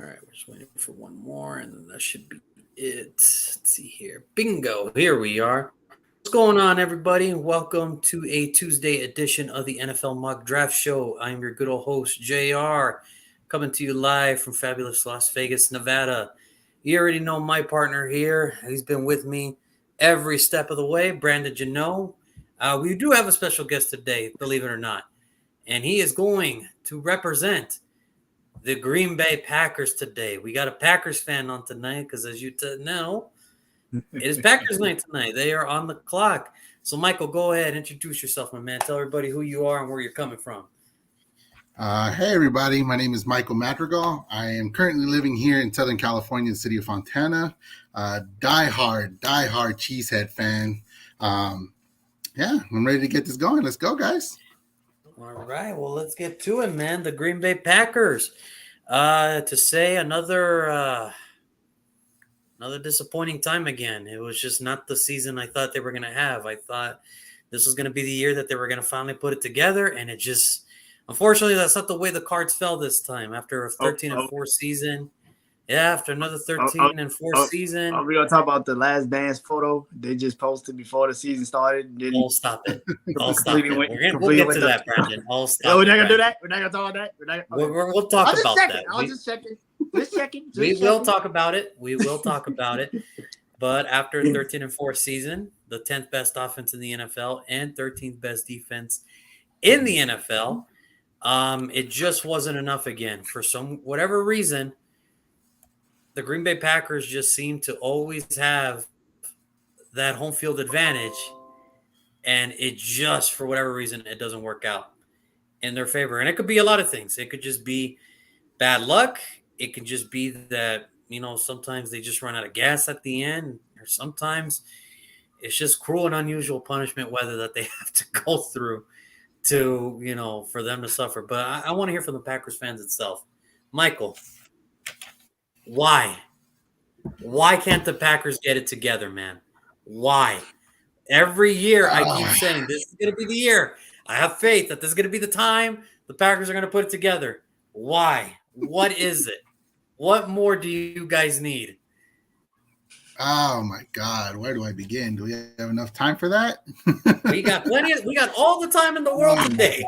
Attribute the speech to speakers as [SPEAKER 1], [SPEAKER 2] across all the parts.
[SPEAKER 1] right, we're just waiting for one more, and then that should be it. Let's see here. Bingo. Here we are. What's going on, everybody? Welcome to a Tuesday edition of the NFL Mock Draft Show. I'm your good old host, JR, coming to you live from fabulous Las Vegas, Nevada. You already know my partner here. He's been with me every step of the way, Brandon Janot. We do have a special guest today, believe it or not, and he is going to represent the Green Bay Packers today. We got a Packers fan on tonight because, as you know, it is Packers night tonight. They are on the clock. So, Michael, go ahead. Introduce yourself, my man. Tell everybody who you are and where you're coming from.
[SPEAKER 2] Hey, everybody. My name is Michael Madrigal. I am currently living here in Southern California, the city of Fontana. Die-hard Cheesehead fan. Yeah, I'm ready to get this going. Let's go, guys.
[SPEAKER 1] All right. Well, let's get to it, man. The Green Bay Packers. To say another disappointing time again. It was just not the season I thought they were going to have. I thought this was going to be the year that they were going to finally put it together, and it just, unfortunately, that's not the way the cards fell this time. After a 13-4 season, after another 13-4 season.
[SPEAKER 3] Are we gonna talk about the last dance photo they just posted before the season started?
[SPEAKER 1] I'll stop it. We'll get to that, Brandon. I'll stop.
[SPEAKER 3] No, we're not gonna do that. We're not gonna talk about that.
[SPEAKER 1] We'll talk about that.
[SPEAKER 3] I was just checking. Just checking.
[SPEAKER 1] We will talk about it. But after a 13-4 season, the 10th best offense in the NFL and 13th best defense in the NFL, it just wasn't enough again. For whatever reason, the Green Bay Packers just seem to always have that home field advantage, and it just, for whatever reason, it doesn't work out in their favor. And it could be a lot of things. It could just be bad luck. It could just be that, sometimes they just run out of gas at the end, or sometimes it's just cruel and unusual punishment weather that they have to go through to, for them to suffer. But I want to hear from the Packers fans itself. Michael, why? Why can't the Packers get it together, man? Why? Every year I keep saying this is going to be the year. I have faith that this is going to be the time the Packers are going to put it together. Why? What is it? What more do you guys need?
[SPEAKER 2] Oh, my God. Where do I begin? Do we have enough time for that?
[SPEAKER 1] We got we got all the time in the world today.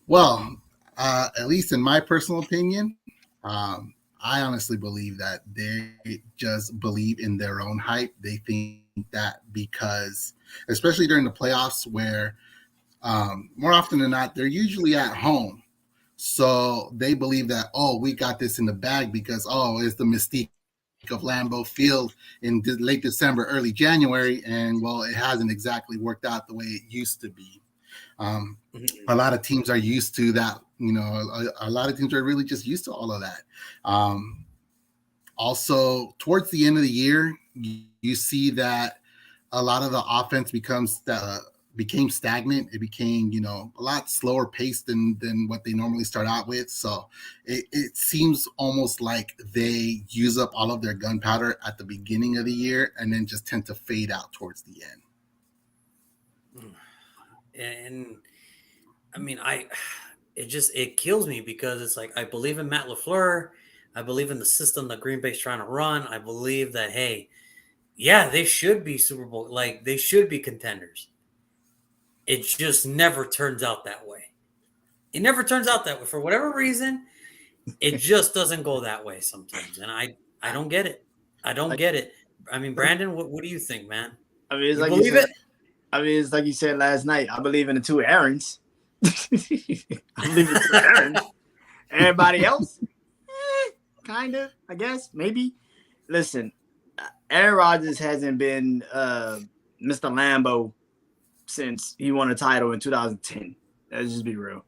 [SPEAKER 2] Well, at least in my personal opinion, I honestly believe that they just believe in their own hype. They think that because, especially during the playoffs where more often than not, they're usually at home. So they believe that, we got this in the bag because, it's the mystique of Lambeau Field in late December, early January. And, it hasn't exactly worked out the way it used to be. A lot of teams are used to that. A lot of teams are really just used to all of that. Also, towards the end of the year, you see that a lot of the offense became stagnant. It became, a lot slower paced than what they normally start out with. So it seems almost like they use up all of their gunpowder at the beginning of the year and then just tend to fade out towards the end.
[SPEAKER 1] And I mean, it kills me because it's like, I believe in Matt LaFleur. I believe in the system that Green Bay's trying to run. I believe that, hey, yeah, they should be Super Bowl, like they should be contenders. It just never turns out that way. It never turns out that way. For whatever reason, it just doesn't go that way sometimes. And I don't get it. I don't get it. I mean, Brandon, what do you think, man?
[SPEAKER 3] I mean, it's like you said last night. I believe in the two Aarons. I believe in the two Aarons. Everybody else, kind of, I guess, maybe. Listen, Aaron Rodgers hasn't been Mr. Lambeau since he won a title in 2010. Let's just be real.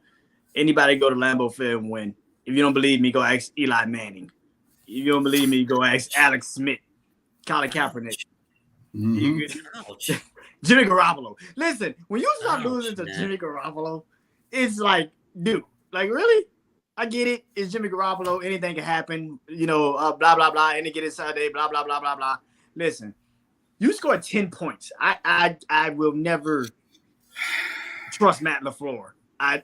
[SPEAKER 3] Anybody go to Lambeau Field and win. If you don't believe me, go ask Eli Manning. If you don't believe me, go ask Alex Smith, Colin Kaepernick. Jimmy Garoppolo. Listen, when you start losing to Jimmy Garoppolo, it's like, dude, like, really? I get it. It's Jimmy Garoppolo. Anything can happen. Blah, blah, blah. Any get inside day, blah, blah, blah, blah, blah. Listen, you scored 10 points. I will never trust Matt LaFleur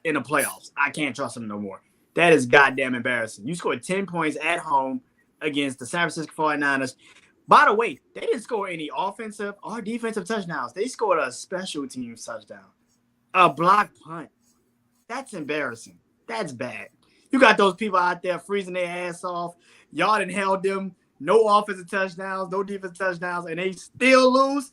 [SPEAKER 3] in the playoffs. I can't trust him no more. That is goddamn embarrassing. You scored 10 points at home against the San Francisco 49ers. By the way, they didn't score any offensive or defensive touchdowns. They scored a special teams touchdown. A block punt. That's embarrassing. That's bad. You got those people out there freezing their ass off. Y'all done held them. No offensive touchdowns, no defensive touchdowns, and they still lose.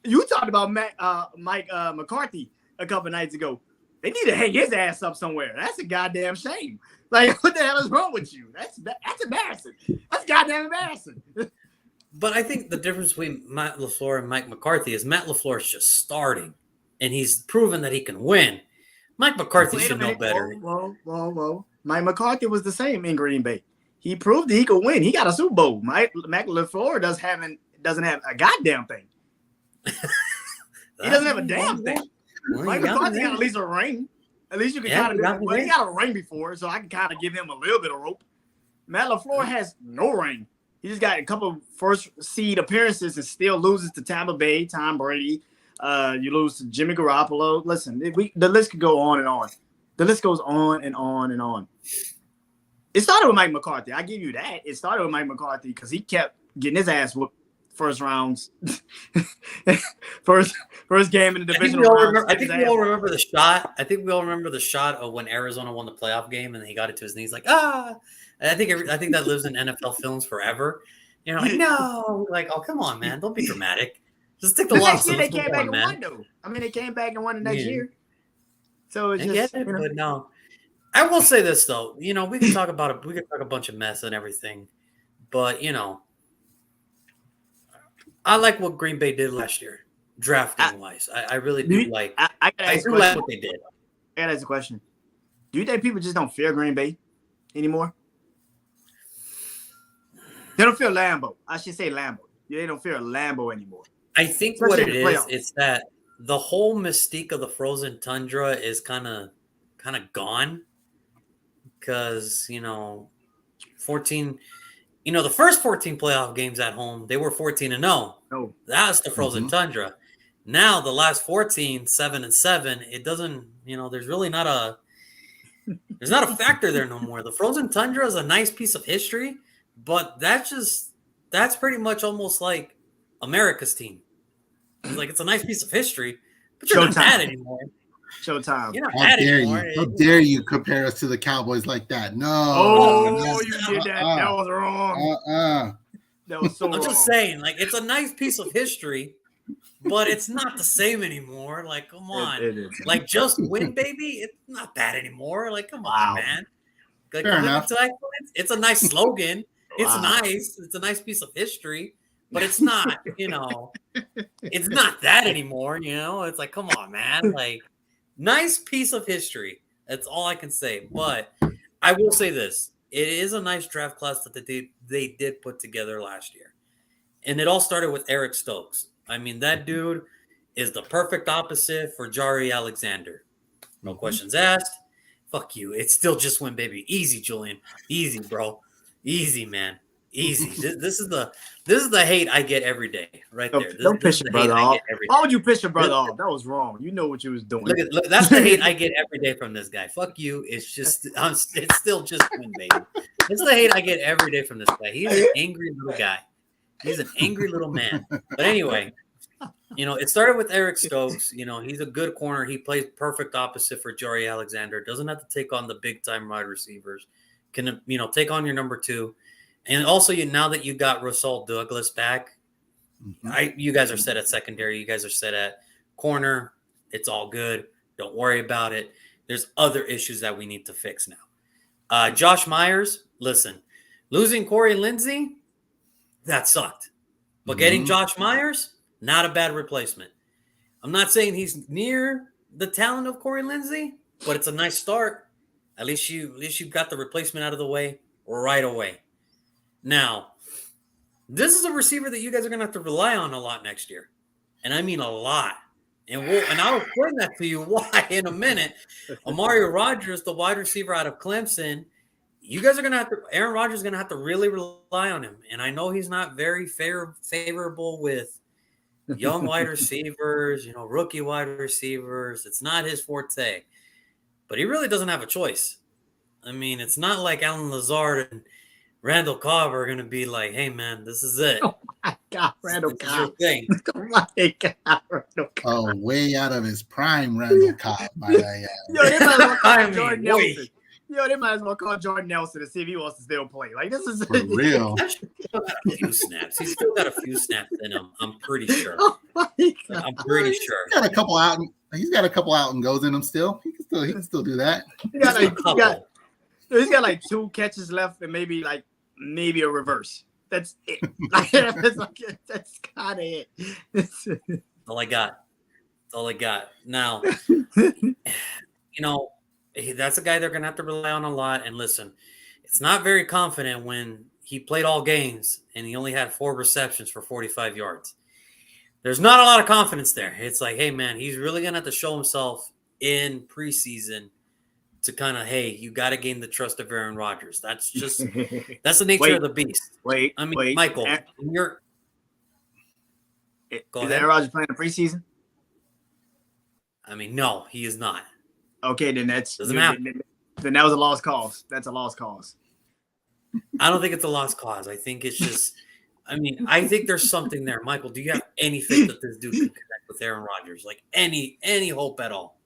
[SPEAKER 3] You talked about Mike McCarthy a couple nights ago. They need to hang his ass up somewhere. That's a goddamn shame. Like, what the hell is wrong with you? That's embarrassing. That's goddamn embarrassing.
[SPEAKER 1] But I think the difference between Matt LaFleur and Mike McCarthy is Matt LaFleur is just starting, and he's proven that he can win. Mike McCarthy should know better.
[SPEAKER 3] Whoa. Mike McCarthy was the same in Green Bay. He proved that he could win. He got a Super Bowl. Matt LaFleur doesn't have a goddamn thing. He doesn't have a damn thing.
[SPEAKER 1] Well,
[SPEAKER 3] Mike McCarthy got at least a ring. At least you can kind of. Well, he got a ring before, so I can kind of give him a little bit of rope. Matt LaFleur has no ring. He just got a couple first seed appearances and still loses to Tampa Bay, Tom Brady. You lose to Jimmy Garoppolo. Listen, the list could go on and on. The list goes on and on and on. It started with Mike McCarthy. I give you that. It started with Mike McCarthy because he kept getting his ass whooped first rounds. first game in the divisional round.
[SPEAKER 1] I think we all remember the shot. I think we all remember the shot of when Arizona won the playoff game and he got it to his knees like, ah. And I think that lives in NFL films forever. You know, like, no. Like, oh, come on, man. Don't be dramatic. Just stick to loss.
[SPEAKER 3] They came back and won, though. I mean, they came back and won the next year. So it's just,
[SPEAKER 1] but no. I will say this though, you know, we can talk about it. We can talk a bunch of mess and everything, but you know, I like what Green Bay did last year, drafting wise. I really do like. I do like what they did.
[SPEAKER 3] I gotta ask a question. Do you think people just don't fear Green Bay anymore? They don't fear Lambeau. I should say Lambeau. They don't fear Lambeau anymore.
[SPEAKER 1] I think what it is, it's that the whole mystique of the frozen tundra is kind of gone. Because, you know, 14, you know, the first 14 playoff games at home, they were 14-0.
[SPEAKER 3] Oh.
[SPEAKER 1] That's the frozen tundra. Now, the last 14, 7-7, it doesn't, you know, there's really not a factor there no more. The frozen tundra is a nice piece of history, but that's pretty much almost like America's team. It's like, it's a nice piece of history, but you're not that anymore.
[SPEAKER 3] Showtime.
[SPEAKER 2] How dare you compare us to the Cowboys like that? No.
[SPEAKER 3] Oh, you did that. That was wrong. That was so wrong.
[SPEAKER 1] I'm just saying, like, it's a nice piece of history, but it's not the same anymore. Like, come on.
[SPEAKER 3] It is.
[SPEAKER 1] Like, just win, baby. It's not bad anymore. Like, come on, man. Like,
[SPEAKER 2] fair enough.
[SPEAKER 1] It's a nice slogan. It's
[SPEAKER 3] Wow.
[SPEAKER 1] nice. It's a nice piece of history, but it's not, you know, it's not that anymore. You know, it's like, come on, man. Like, nice piece of history. That's all I can say. But I will say this. It is a nice draft class that they did put together last year. And it all started with Eric Stokes. I mean, that dude is the perfect opposite for Jari Alexander. No questions asked. Fuck you. It's still just win, baby. Easy, Julian. Easy, bro. Easy, man. Easy. This is the hate I get every day, right there.
[SPEAKER 3] Don't piss your brother off. Why would you piss your brother off? That was wrong. You know what you was doing.
[SPEAKER 1] Look, that's the hate I get every day from this guy. Fuck you. It's just, it's still just win, baby. It's the hate I get every day from this guy. He's an angry little guy. He's an angry little man. But anyway, you know, it started with Eric Stokes. You know, he's a good corner. He plays perfect opposite for Jari Alexander. Doesn't have to take on the big time wide receivers. Can, you know, take on your number two. And also, now that you got Rasul Douglas back, you guys are set at secondary. You guys are set at corner. It's all good. Don't worry about it. There's other issues that we need to fix now. Josh Myers, listen, losing Corey Lindsey, that sucked. But getting Josh Myers, not a bad replacement. I'm not saying he's near the talent of Corey Lindsey, but it's a nice start. At least you got the replacement out of the way right away. Now, this is a receiver that you guys are going to have to rely on a lot next year. And I mean a lot. And I'll explain that to you why in a minute. Amari Rodgers, the wide receiver out of Clemson, you guys are going to have to – Aaron Rodgers is going to have to really rely on him. And I know he's not very favorable with young wide receivers, rookie wide receivers. It's not his forte. But he really doesn't have a choice. I mean, it's not like Alan Lazard and Randall Cobb are going to be like, hey, man, this is it.
[SPEAKER 3] Oh my God, Randall
[SPEAKER 1] This is your
[SPEAKER 3] Cobb.
[SPEAKER 1] thing.
[SPEAKER 3] Oh my God, Randall Cobb.
[SPEAKER 2] Oh, way out of his prime, Randall Cobb.
[SPEAKER 3] Yo, they might as well call
[SPEAKER 1] I mean,
[SPEAKER 3] Jordan
[SPEAKER 1] boy.
[SPEAKER 3] Nelson. Yo, they might as well call Jordan Nelson to see if he wants to still play. Like, this is
[SPEAKER 2] For real.
[SPEAKER 1] He's still got a few snaps. He's still got a few snaps in him. I'm pretty sure.
[SPEAKER 3] Oh my God.
[SPEAKER 1] I'm pretty sure.
[SPEAKER 2] He's got a couple out. He's got a couple out and goes in him still. He can still do that.
[SPEAKER 3] He got
[SPEAKER 1] Just a
[SPEAKER 3] like,
[SPEAKER 1] couple.
[SPEAKER 3] he's got like 2 catches left and maybe a reverse. That's it. That's kind of it.
[SPEAKER 1] All I got. That's all I got. Now, you know, that's a guy they're going to have to rely on a lot. And listen, it's not very confident when he played all games and he only had 4 receptions for 45 yards. There's not a lot of confidence there. It's like, hey, man, he's really going to have to show himself in preseason to kind of, hey, you got to gain the trust of Aaron Rodgers. That's the nature of the beast.
[SPEAKER 3] Wait,
[SPEAKER 1] I mean, Michael, you're. Go
[SPEAKER 3] is
[SPEAKER 1] ahead.
[SPEAKER 3] Aaron Rodgers playing the preseason?
[SPEAKER 1] I mean, no, he is not.
[SPEAKER 3] Okay, then that's
[SPEAKER 1] Doesn't happen.
[SPEAKER 3] Then that was a lost cause. That's a lost cause.
[SPEAKER 1] I don't think it's a lost cause. I think it's just, I mean, I think there's something there. Michael, do you have any faith that this dude can connect with Aaron Rodgers? Like any hope at all?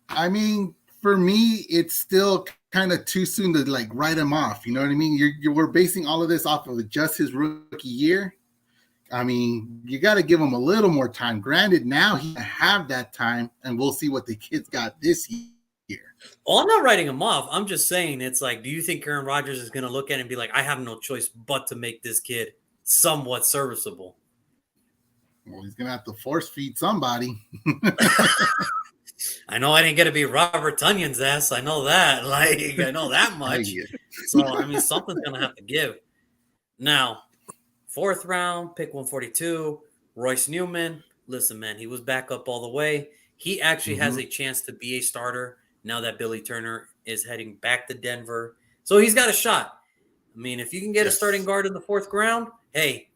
[SPEAKER 2] I mean, for me, it's still kind of too soon to like write him off. You know what I mean? We're basing all of this off of just his rookie year. I mean, you got to give him a little more time. Granted, now he have that time, and we'll see what the kid's got this year.
[SPEAKER 1] Well, I'm not writing him off. I'm just saying it's like, do you think Aaron Rodgers is going to look at it and be like, I have no choice but to make this kid somewhat serviceable?
[SPEAKER 2] Well, he's gonna have to force feed somebody.
[SPEAKER 1] I know I didn't get to be Robert Tunyon's ass. I know that. Like, I know that much. So, I mean, something's going to have to give. Now, 4th round, pick 142, Royce Newman. Listen, man, he was back up all the way. He actually has a chance to be a starter now that Billy Turner is heading back to Denver. So he's got a shot. I mean, if you can get a starting guard in the 4th round, hey,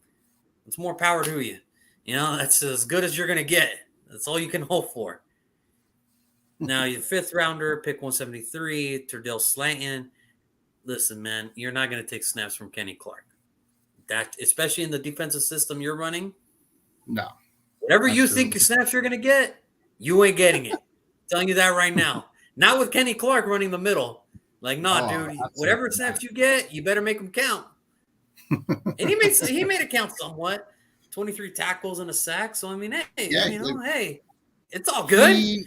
[SPEAKER 1] it's more power to you. You know, that's as good as you're going to get. That's all you can hope for. Now, your 5th rounder, pick 173, Terdell Slayton. Listen, man, you're not going to take snaps from Kenny Clark. That, especially in the defensive system you're running.
[SPEAKER 2] No.
[SPEAKER 1] Whatever you think snaps you're going to get, you ain't getting it. I'm telling you that right now. Not with Kenny Clark running the middle. Like, dude, whatever snaps you get, you better make them count. And he made it count somewhat. 23 tackles and a sack. So, I mean, hey, hey, it's all good.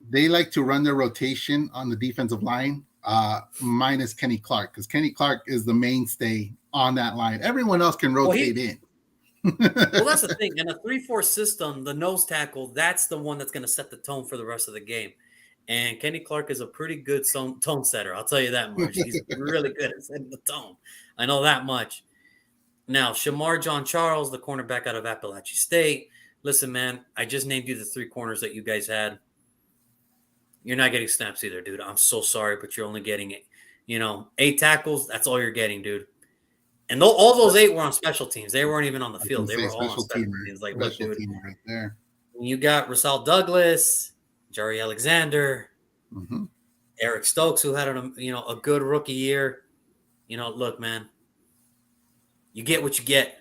[SPEAKER 2] They like to run their rotation on the defensive line, minus Kenny Clark, because Kenny Clark is the mainstay on that line. Everyone else can rotate in.
[SPEAKER 1] Well, that's the thing. In a 3-4 system, the nose tackle, that's the one that's going to set the tone for the rest of the game. And Kenny Clark is a pretty good tone setter. I'll tell you that much. He's really good at setting the tone. I know that much. Now, Shamar John Charles, the cornerback out of Appalachian State. Listen, man, I just named you the 3 corners that you guys had. You're not getting snaps either, dude. I'm so sorry, but you're only getting it. 8 tackles, that's all you're getting, dude. And all those 8 were on special teams. They weren't even on the field. They were all on special teams. Like, look, dude,
[SPEAKER 2] right there.
[SPEAKER 1] You got Rasal Douglas, Jerry Alexander, Eric Stokes, who had a good rookie year. Look, man, you get what you get.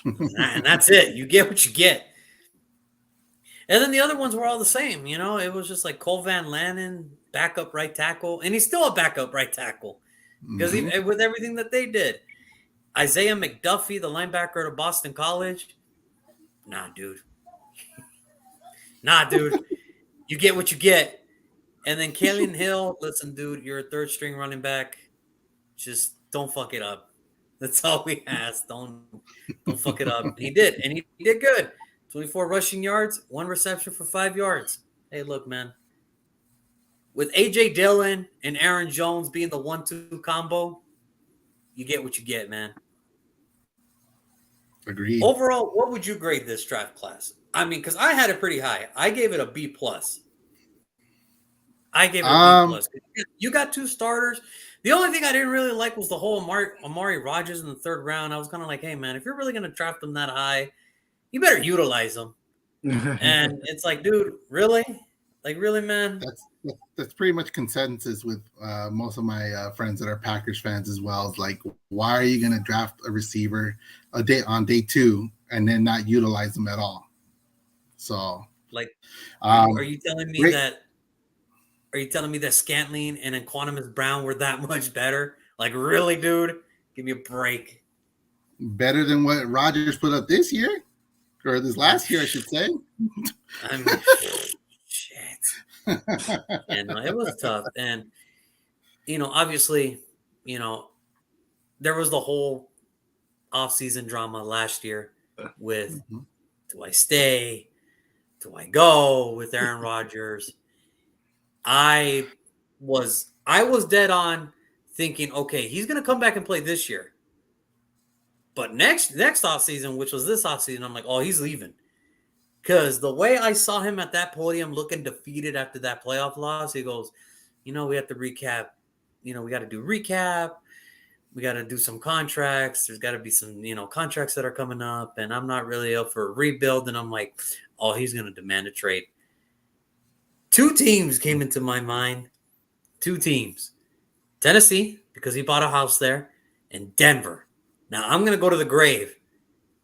[SPEAKER 1] And that's it. You get what you get. And then the other ones were all the same. It was just like Cole Van Lanen, backup right tackle. And he's still a backup right tackle because with everything that they did. Isaiah McDuffie, the linebacker at Boston College. Nah, dude. You get what you get. And then Kalen Hill, listen, dude, you're a 3rd string running back. Just don't fuck it up. That's all we ask. Don't fuck it up. He did, and he did good. 24 rushing yards, 1 reception for 5 yards. Hey, look, man. With A.J. Dillon and Aaron Jones being the 1-2 combo, you get what you get, man.
[SPEAKER 2] Agreed.
[SPEAKER 1] Overall, what would you grade this draft class? I mean, because I had it pretty high. I gave it a B+. I gave it a B+. You got 2 starters. The only thing I didn't really like was the whole Amari Rodgers in the 3rd round. I was kind of like, hey, man, if you're really going to draft them that high, you better utilize them. And it's like, dude, really? Like, really, man?
[SPEAKER 2] that's pretty much consensus with most of my friends that are Packers fans as well. It's like, why are you going to draft a receiver on day 2 and then not utilize them at all? So,
[SPEAKER 1] Like, are
[SPEAKER 2] um,
[SPEAKER 1] you telling me
[SPEAKER 2] great,
[SPEAKER 1] that? Are you telling me that Scantling and Equanimus Brown were that much better? Like, really, dude? Give me a break.
[SPEAKER 2] better than what Rodgers put up this year or this last year, I should say.
[SPEAKER 1] I mean, shit. And it was tough. And, obviously, there was the whole offseason drama last year with
[SPEAKER 2] Mhm.
[SPEAKER 1] do I stay? Do I go with Aaron Rodgers? I was dead on thinking, okay, he's gonna come back and play this year. But next offseason, which was this offseason, I'm like, oh, he's leaving. Because the way I saw him at that podium looking defeated after that playoff loss, he goes, we have to recap. We got to do recap. We got to do some contracts. There's got to be some, contracts that are coming up. And I'm not really up for a rebuild. And I'm like, oh, he's going to demand a trade. 2 teams came into my mind. 2 teams. Tennessee, because he bought a house there, and Denver. Now, I'm going to go to the grave.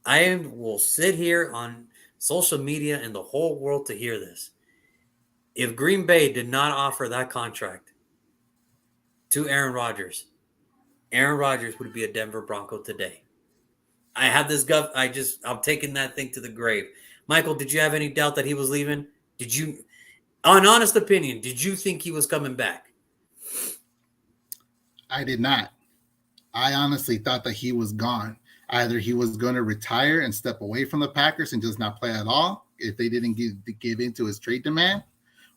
[SPEAKER 1] I will sit here on social media and the whole world to hear this. If Green Bay did not offer that contract to Aaron Rodgers would be a Denver Bronco today. I have this gut. I'm taking that thing to the grave. Michael, did you have any doubt that he was leaving? Did you, an honest opinion, did you think he was coming back?
[SPEAKER 2] I did not. I honestly thought that he was gone. Either he was going to retire and step away from the Packers and just not play at all if they didn't give into his trade demand,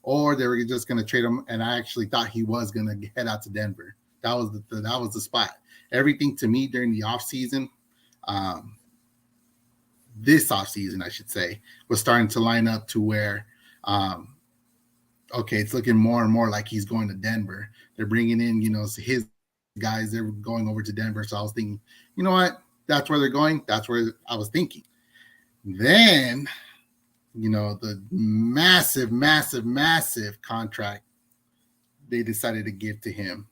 [SPEAKER 2] or they were just going to trade him. And I actually thought he was going to head out to Denver. That was the spot. Everything to me during the offseason, this offseason, I should say, was starting to line up to where, okay, it's looking more and more like he's going to Denver. They're bringing in, his guys. They're going over to Denver. So I was thinking, you know what? That's where they're going. That's where I was thinking. Then, the massive, massive, massive contract they decided to give to him.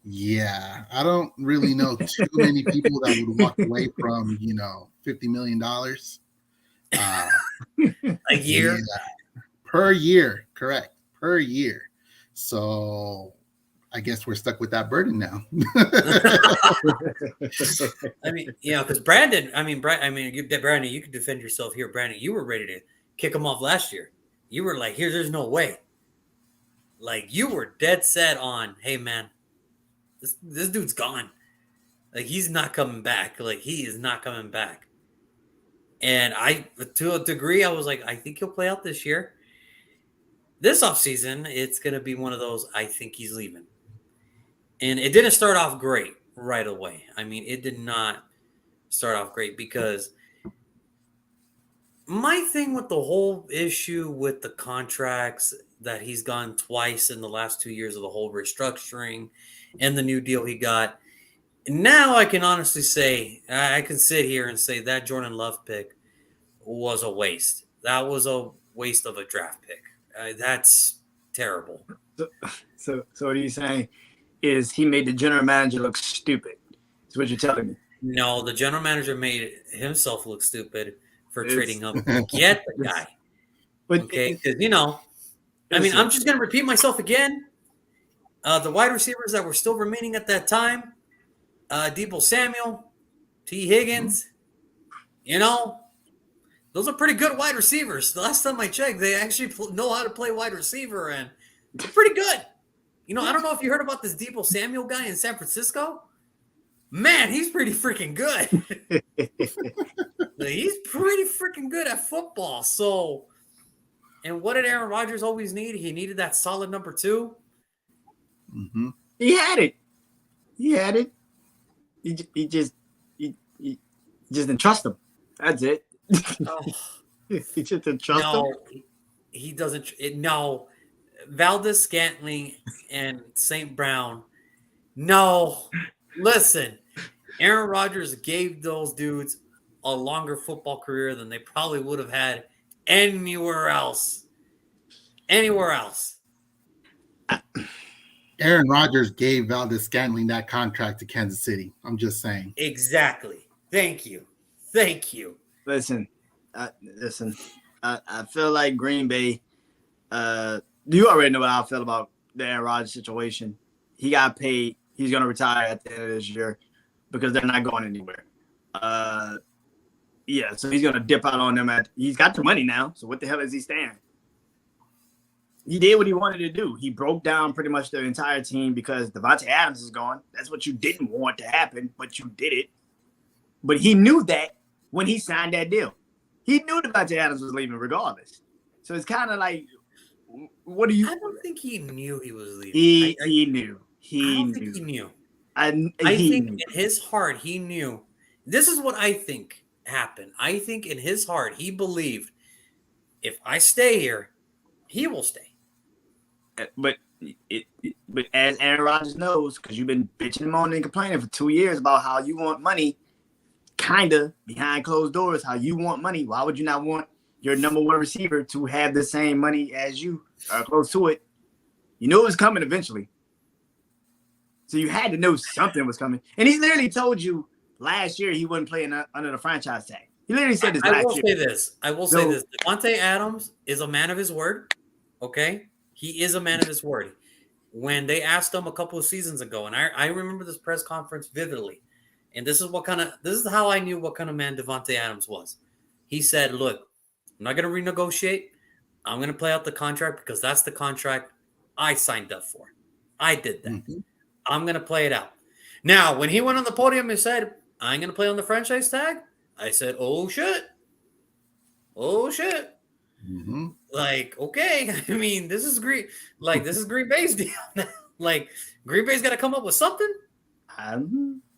[SPEAKER 2] Yeah, I don't really know too many people that would walk away from, $50 million.
[SPEAKER 1] A year?
[SPEAKER 2] Yeah, per year, correct. Per year. So I guess we're stuck with that burden now.
[SPEAKER 1] I mean, because Brandon, you could defend yourself here. Brandon, you were ready to kick him off last year. You were like, there's no way. Like, you were dead set on, hey, man, this dude's gone. Like, he's not coming back. Like, he is not coming back. And to a degree, I was like, I think he'll play out this year. This offseason, it's going to be one of those, I think he's leaving. And it didn't start off great right away. I mean, it did not start off great because my thing with the whole issue with the contracts that he's gone twice in the last 2 years of the whole restructuring and the new deal he got. Now I can honestly say, I can sit here and say that Jordan Love pick was a waste. That was a waste of a draft pick. That's terrible.
[SPEAKER 3] So what are you saying? Is he made the general manager look stupid? Is what you're telling me?
[SPEAKER 1] No, the general manager made himself look stupid for trading up to get the guy. Okay, because I'm just going to repeat myself again. The wide receivers that were still remaining at that time, Deebo Samuel, T. Higgins, those are pretty good wide receivers. The last time I checked, they actually know how to play wide receiver, and they're pretty good. I don't know if you heard about this Deebo Samuel guy in San Francisco. Man, he's pretty freaking good. He's pretty freaking good at football. So, and what did Aaron Rodgers always need? He needed that solid number 2.
[SPEAKER 2] Mm-hmm.
[SPEAKER 3] He had it. He just didn't trust him. That's it.
[SPEAKER 1] Oh.
[SPEAKER 3] He just didn't trust him.
[SPEAKER 1] He doesn't. No. Valdes-Scantling and St. Brown. No. Listen, Aaron Rodgers gave those dudes a longer football career than they probably would have had anywhere else. anywhere else.
[SPEAKER 2] Aaron Rodgers gave Valdez Scantling that contract to Kansas City. I'm just saying.
[SPEAKER 1] Exactly. Thank you. Thank you.
[SPEAKER 3] Listen. I feel like Green Bay. You already know how I feel about the Aaron Rodgers situation. He got paid. He's going to retire at the end of this year because they're not going anywhere. Yeah, so he's going to dip out on them. He's got the money now, so what the hell is he staying? He did what he wanted to do. He broke down pretty much the entire team because Davante Adams is gone. That's what you didn't want to happen, but you did it. But he knew that when he signed that deal. He knew Davante Adams was leaving regardless. So it's kind of like, what do you?
[SPEAKER 1] I don't think he knew he was leaving.
[SPEAKER 3] He knew.
[SPEAKER 1] I don't think he knew.
[SPEAKER 3] I
[SPEAKER 1] think in his heart he knew. This is what I think happened. I think in his heart he believed, if I stay here, he will stay.
[SPEAKER 3] But as Aaron Rodgers knows, because you've been bitching and moaning and complaining for 2 years about how you want money, kind of behind closed doors, how you want money. Why would you not want your number one receiver to have the same money as you, or close to it? You knew it was coming eventually. So you had to know something was coming. And he literally told you last year he wasn't playing under the franchise tag. He literally said this last year.
[SPEAKER 1] I will say this. Davante Adams is a man of his word. Okay? He is a man of his word. When they asked him a couple of seasons ago, and I remember this press conference vividly, and this is how I knew what kind of man Davante Adams was. He said, look, I'm not going to renegotiate. I'm going to play out the contract because that's the contract I signed up for. I did that. Mm-hmm. I'm going to play it out. Now, when he went on the podium and said, I ain't going to play on the franchise tag, I said, oh, shit. Oh, shit.
[SPEAKER 2] Mm-hmm.
[SPEAKER 1] Like, okay. I mean, this is Green Bay's deal. Like, Green Bay's got to come up with something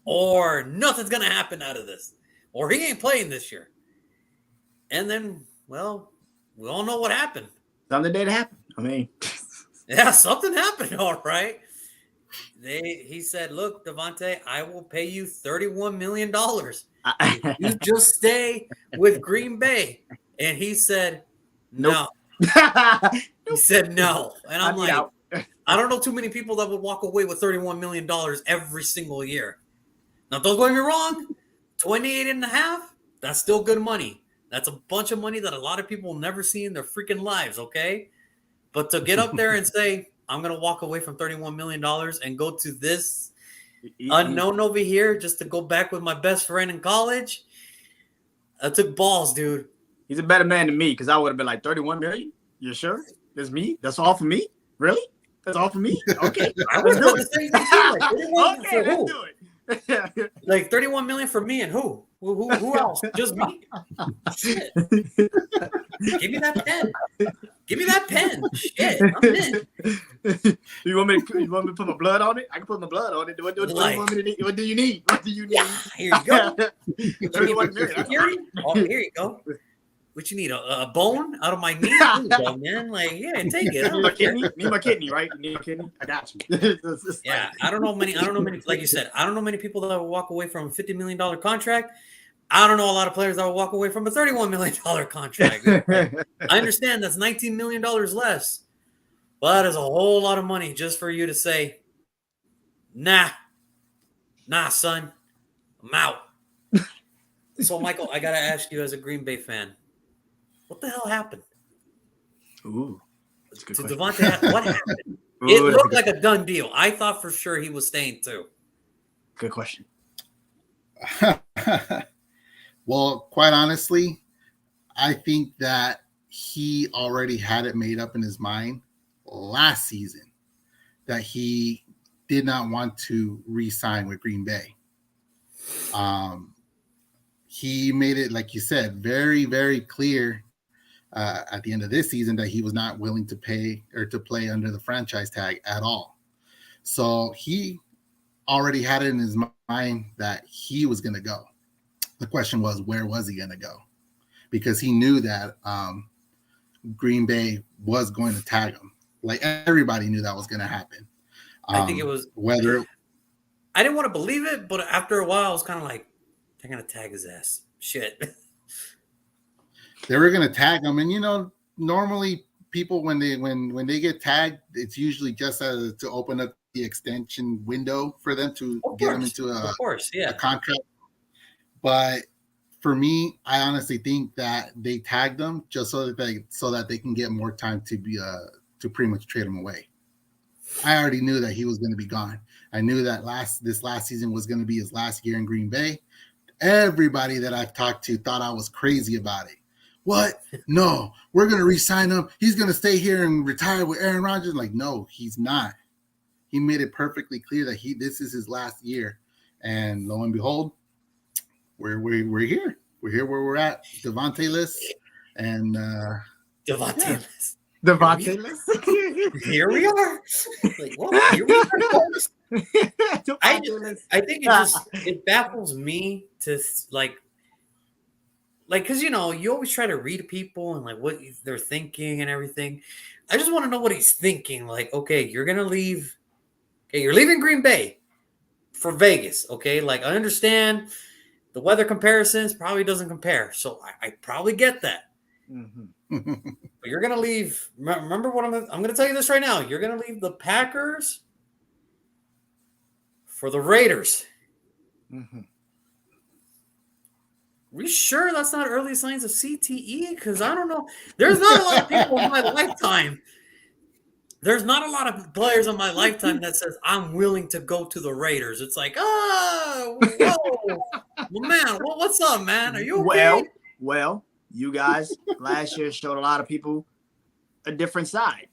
[SPEAKER 1] or nothing's going to happen out of this. Or he ain't playing this year. And then, well, we all know what happened.
[SPEAKER 3] Something did happen. I mean.
[SPEAKER 1] Yeah, something happened, all right. He said, look, Davante, I will pay you $31 million. If you just stay with Green Bay. And he said, no.
[SPEAKER 3] Nope.
[SPEAKER 1] He said no. And I'm like, I don't know too many people that would walk away with $31 million every single year. Now, don't get me wrong. 28 and a half, that's still good money. That's a bunch of money that a lot of people will never see in their freaking lives, okay? But to get up there and say, I'm going to walk away from $31 million and go to this unknown over here just to go back with my best friend in college, I took balls, dude.
[SPEAKER 3] He's a better man than me because I would have been like, 31 million? You sure? That's me? That's all for me? Really? That's all for me? Okay.
[SPEAKER 1] I would have done the same thing too. Like,
[SPEAKER 3] okay, let's do it.
[SPEAKER 1] Like 31 million for me and who? Who else? Just me? Shit. Give me that pen. Give me that pen. Shit. I'm in.
[SPEAKER 3] You want me to put my blood on it? I can put my blood on it. What do you need? What do you need?
[SPEAKER 1] Yeah, here you go. Here you go. What you need? A bone out of my knee? Here you go, man. Like, yeah, take it.
[SPEAKER 3] Need my kidney, right? You need my kidney? I got you.
[SPEAKER 1] Yeah, I don't know many, like you said, I don't know many people that will walk away from a $50 million contract. I don't know a lot of players that will walk away from a $31 million contract. I understand that's $19 million less. But that is a whole lot of money just for you to say, nah, son, I'm out. So, Michael, I got to ask you as a Green Bay fan, what the hell happened?
[SPEAKER 3] Ooh, that's a good
[SPEAKER 1] to
[SPEAKER 3] question.
[SPEAKER 1] Davante, what happened? It looked like a done deal. I thought for sure he was staying too.
[SPEAKER 3] Good question.
[SPEAKER 2] Well, quite honestly, I think that he already had it made up in his mind last season that he did not want to re-sign with Green Bay. He made it, like you said, very, very clear at the end of this season that he was not willing to pay or to play under the franchise tag at all. So he already had it in his mind that he was going to go. The question was, where was he going to go? Because he knew that Green Bay was going to tag him. Like, everybody knew that was going to happen.
[SPEAKER 1] I think it was
[SPEAKER 2] whether
[SPEAKER 1] I didn't want to believe it, but after a while, I was kind of like, they're going to tag his ass. Shit.
[SPEAKER 2] They were going to tag him. And, normally people when they get tagged, it's usually just to open up the extension window for them to get them into
[SPEAKER 1] of course,
[SPEAKER 2] a contract. But for me, I honestly think that they tagged them just so that they can get more time to pretty much trade him away. I already knew that he was going to be gone. I knew that this last season was going to be his last year in Green Bay. Everybody that I've talked to thought I was crazy about it. What? No, we're going to re-sign him. He's going to stay here and retire with Aaron Rodgers. Like, no, he's not. He made it perfectly clear that this is his last year. And lo and behold, we're here. We're here where we're at. Devontae-less and
[SPEAKER 1] Devontae-less.
[SPEAKER 3] Devontae-less.
[SPEAKER 1] Here we are. Like, well, here we are. I think it baffles me to like because you always try to read people and like what they're thinking and everything. I just want to know what he's thinking. Like, okay, you're gonna leave. Okay, you're leaving Green Bay for Vegas. Okay, like I understand the weather comparisons probably doesn't compare, so I probably get that.
[SPEAKER 3] Mm-hmm.
[SPEAKER 1] But you're gonna leave. Remember what I'm gonna tell you this right now. You're gonna leave the Packers for the Raiders.
[SPEAKER 3] Mm-hmm.
[SPEAKER 1] Are we sure that's not early signs of CTE? Because I don't know. There's not a lot of people in my lifetime. There's not a lot of players in my lifetime that says I'm willing to go to the Raiders. It's like, whoa, well, man, what's up, man? Are you okay?
[SPEAKER 3] Well, you guys last year showed a lot of people a different side.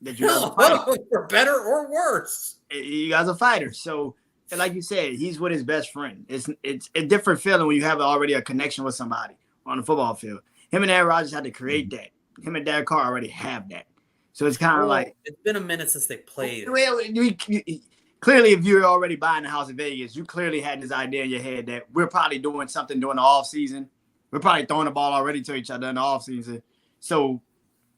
[SPEAKER 3] That you guys are fighters.
[SPEAKER 1] For better or worse.
[SPEAKER 3] You guys are fighters. So, like you said, he's with his best friend. It's a different feeling when you have already a connection with somebody on the football field. Him and Aaron Rodgers had to create that. Him and Derek Carr already have that. So it's kind of like
[SPEAKER 1] it's been a minute since they played.
[SPEAKER 3] Well, clearly, if you're already buying a house in Vegas, you clearly had this idea in your head that we're probably doing something during the off season. We're probably throwing the ball already to each other in the off season. So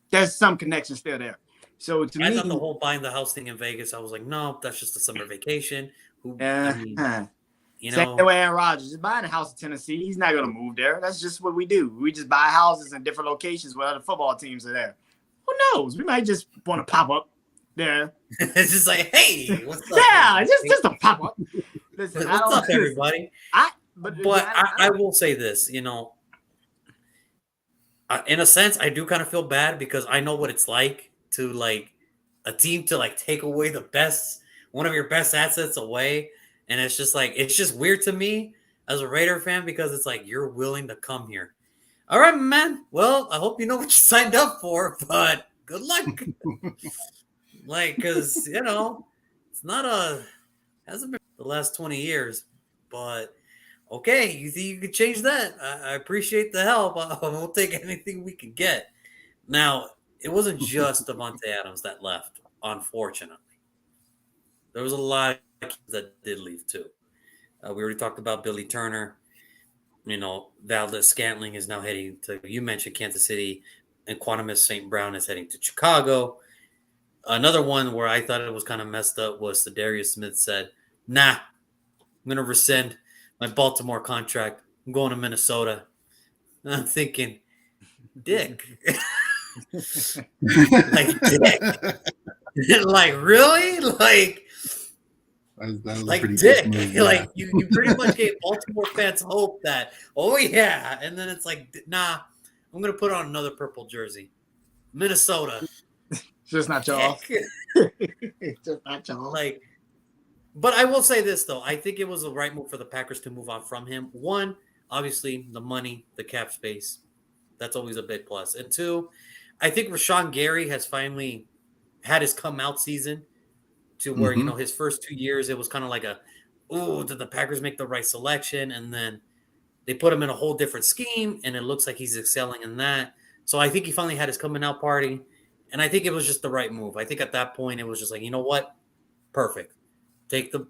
[SPEAKER 3] there's some connection still there. So to me,
[SPEAKER 1] I thought the whole buying the house thing in Vegas, I was like, no, that's just a summer vacation.
[SPEAKER 3] Same way Aaron Rodgers is buying a house in Tennessee. He's not going to move there. That's just what we do. We just buy houses in different locations where other football teams are there. Who knows? We might just want to pop up there.
[SPEAKER 1] It's just like, hey, what's up?
[SPEAKER 3] Yeah, just a pop up. Listen,
[SPEAKER 1] what's up, everybody? But I will say this, in a sense, I do kind of feel bad because I know what it's like to like a team to like take away one of your best assets away. And it's just weird to me as a Raider fan because it's like, you're willing to come here. All right, man. Well, I hope you know what you signed up for, but good luck. Because, it's hasn't been the last 20 years, but okay, you think you could change that? I appreciate the help. We'll take anything we can get. Now, it wasn't just Davante Adams that left, unfortunately. There was a lot of kids that did leave, too. We already talked about Billy Turner. Valdez Scantling is now heading to, you mentioned Kansas City, and Quantimus St. Brown is heading to Chicago. Another one where I thought it was kind of messed up was Darius Smith said, nah, I'm going to rescind my Baltimore contract. I'm going to Minnesota. And I'm thinking, dick. Like, dick. Like, really? Like,
[SPEAKER 2] that was
[SPEAKER 1] like
[SPEAKER 2] pretty
[SPEAKER 1] dick.
[SPEAKER 2] move, yeah.
[SPEAKER 1] Like you pretty much gave Baltimore fans hope that, oh yeah, and then it's like, nah, I'm gonna put on another purple jersey. Minnesota.
[SPEAKER 3] Just not y'all. Just not y'all.
[SPEAKER 1] Like, but I will say this though, I think it was the right move for the Packers to move on from him. One, obviously the money, the cap space, that's always a big plus. And two, I think Rashawn Gary has finally had his come out season. To where, his first 2 years, it was kind of like did the Packers make the right selection? And then they put him in a whole different scheme, and it looks like he's excelling in that. So I think he finally had his coming out party, and I think it was just the right move. I think at that point, it was just like, you know what? Perfect. Take him.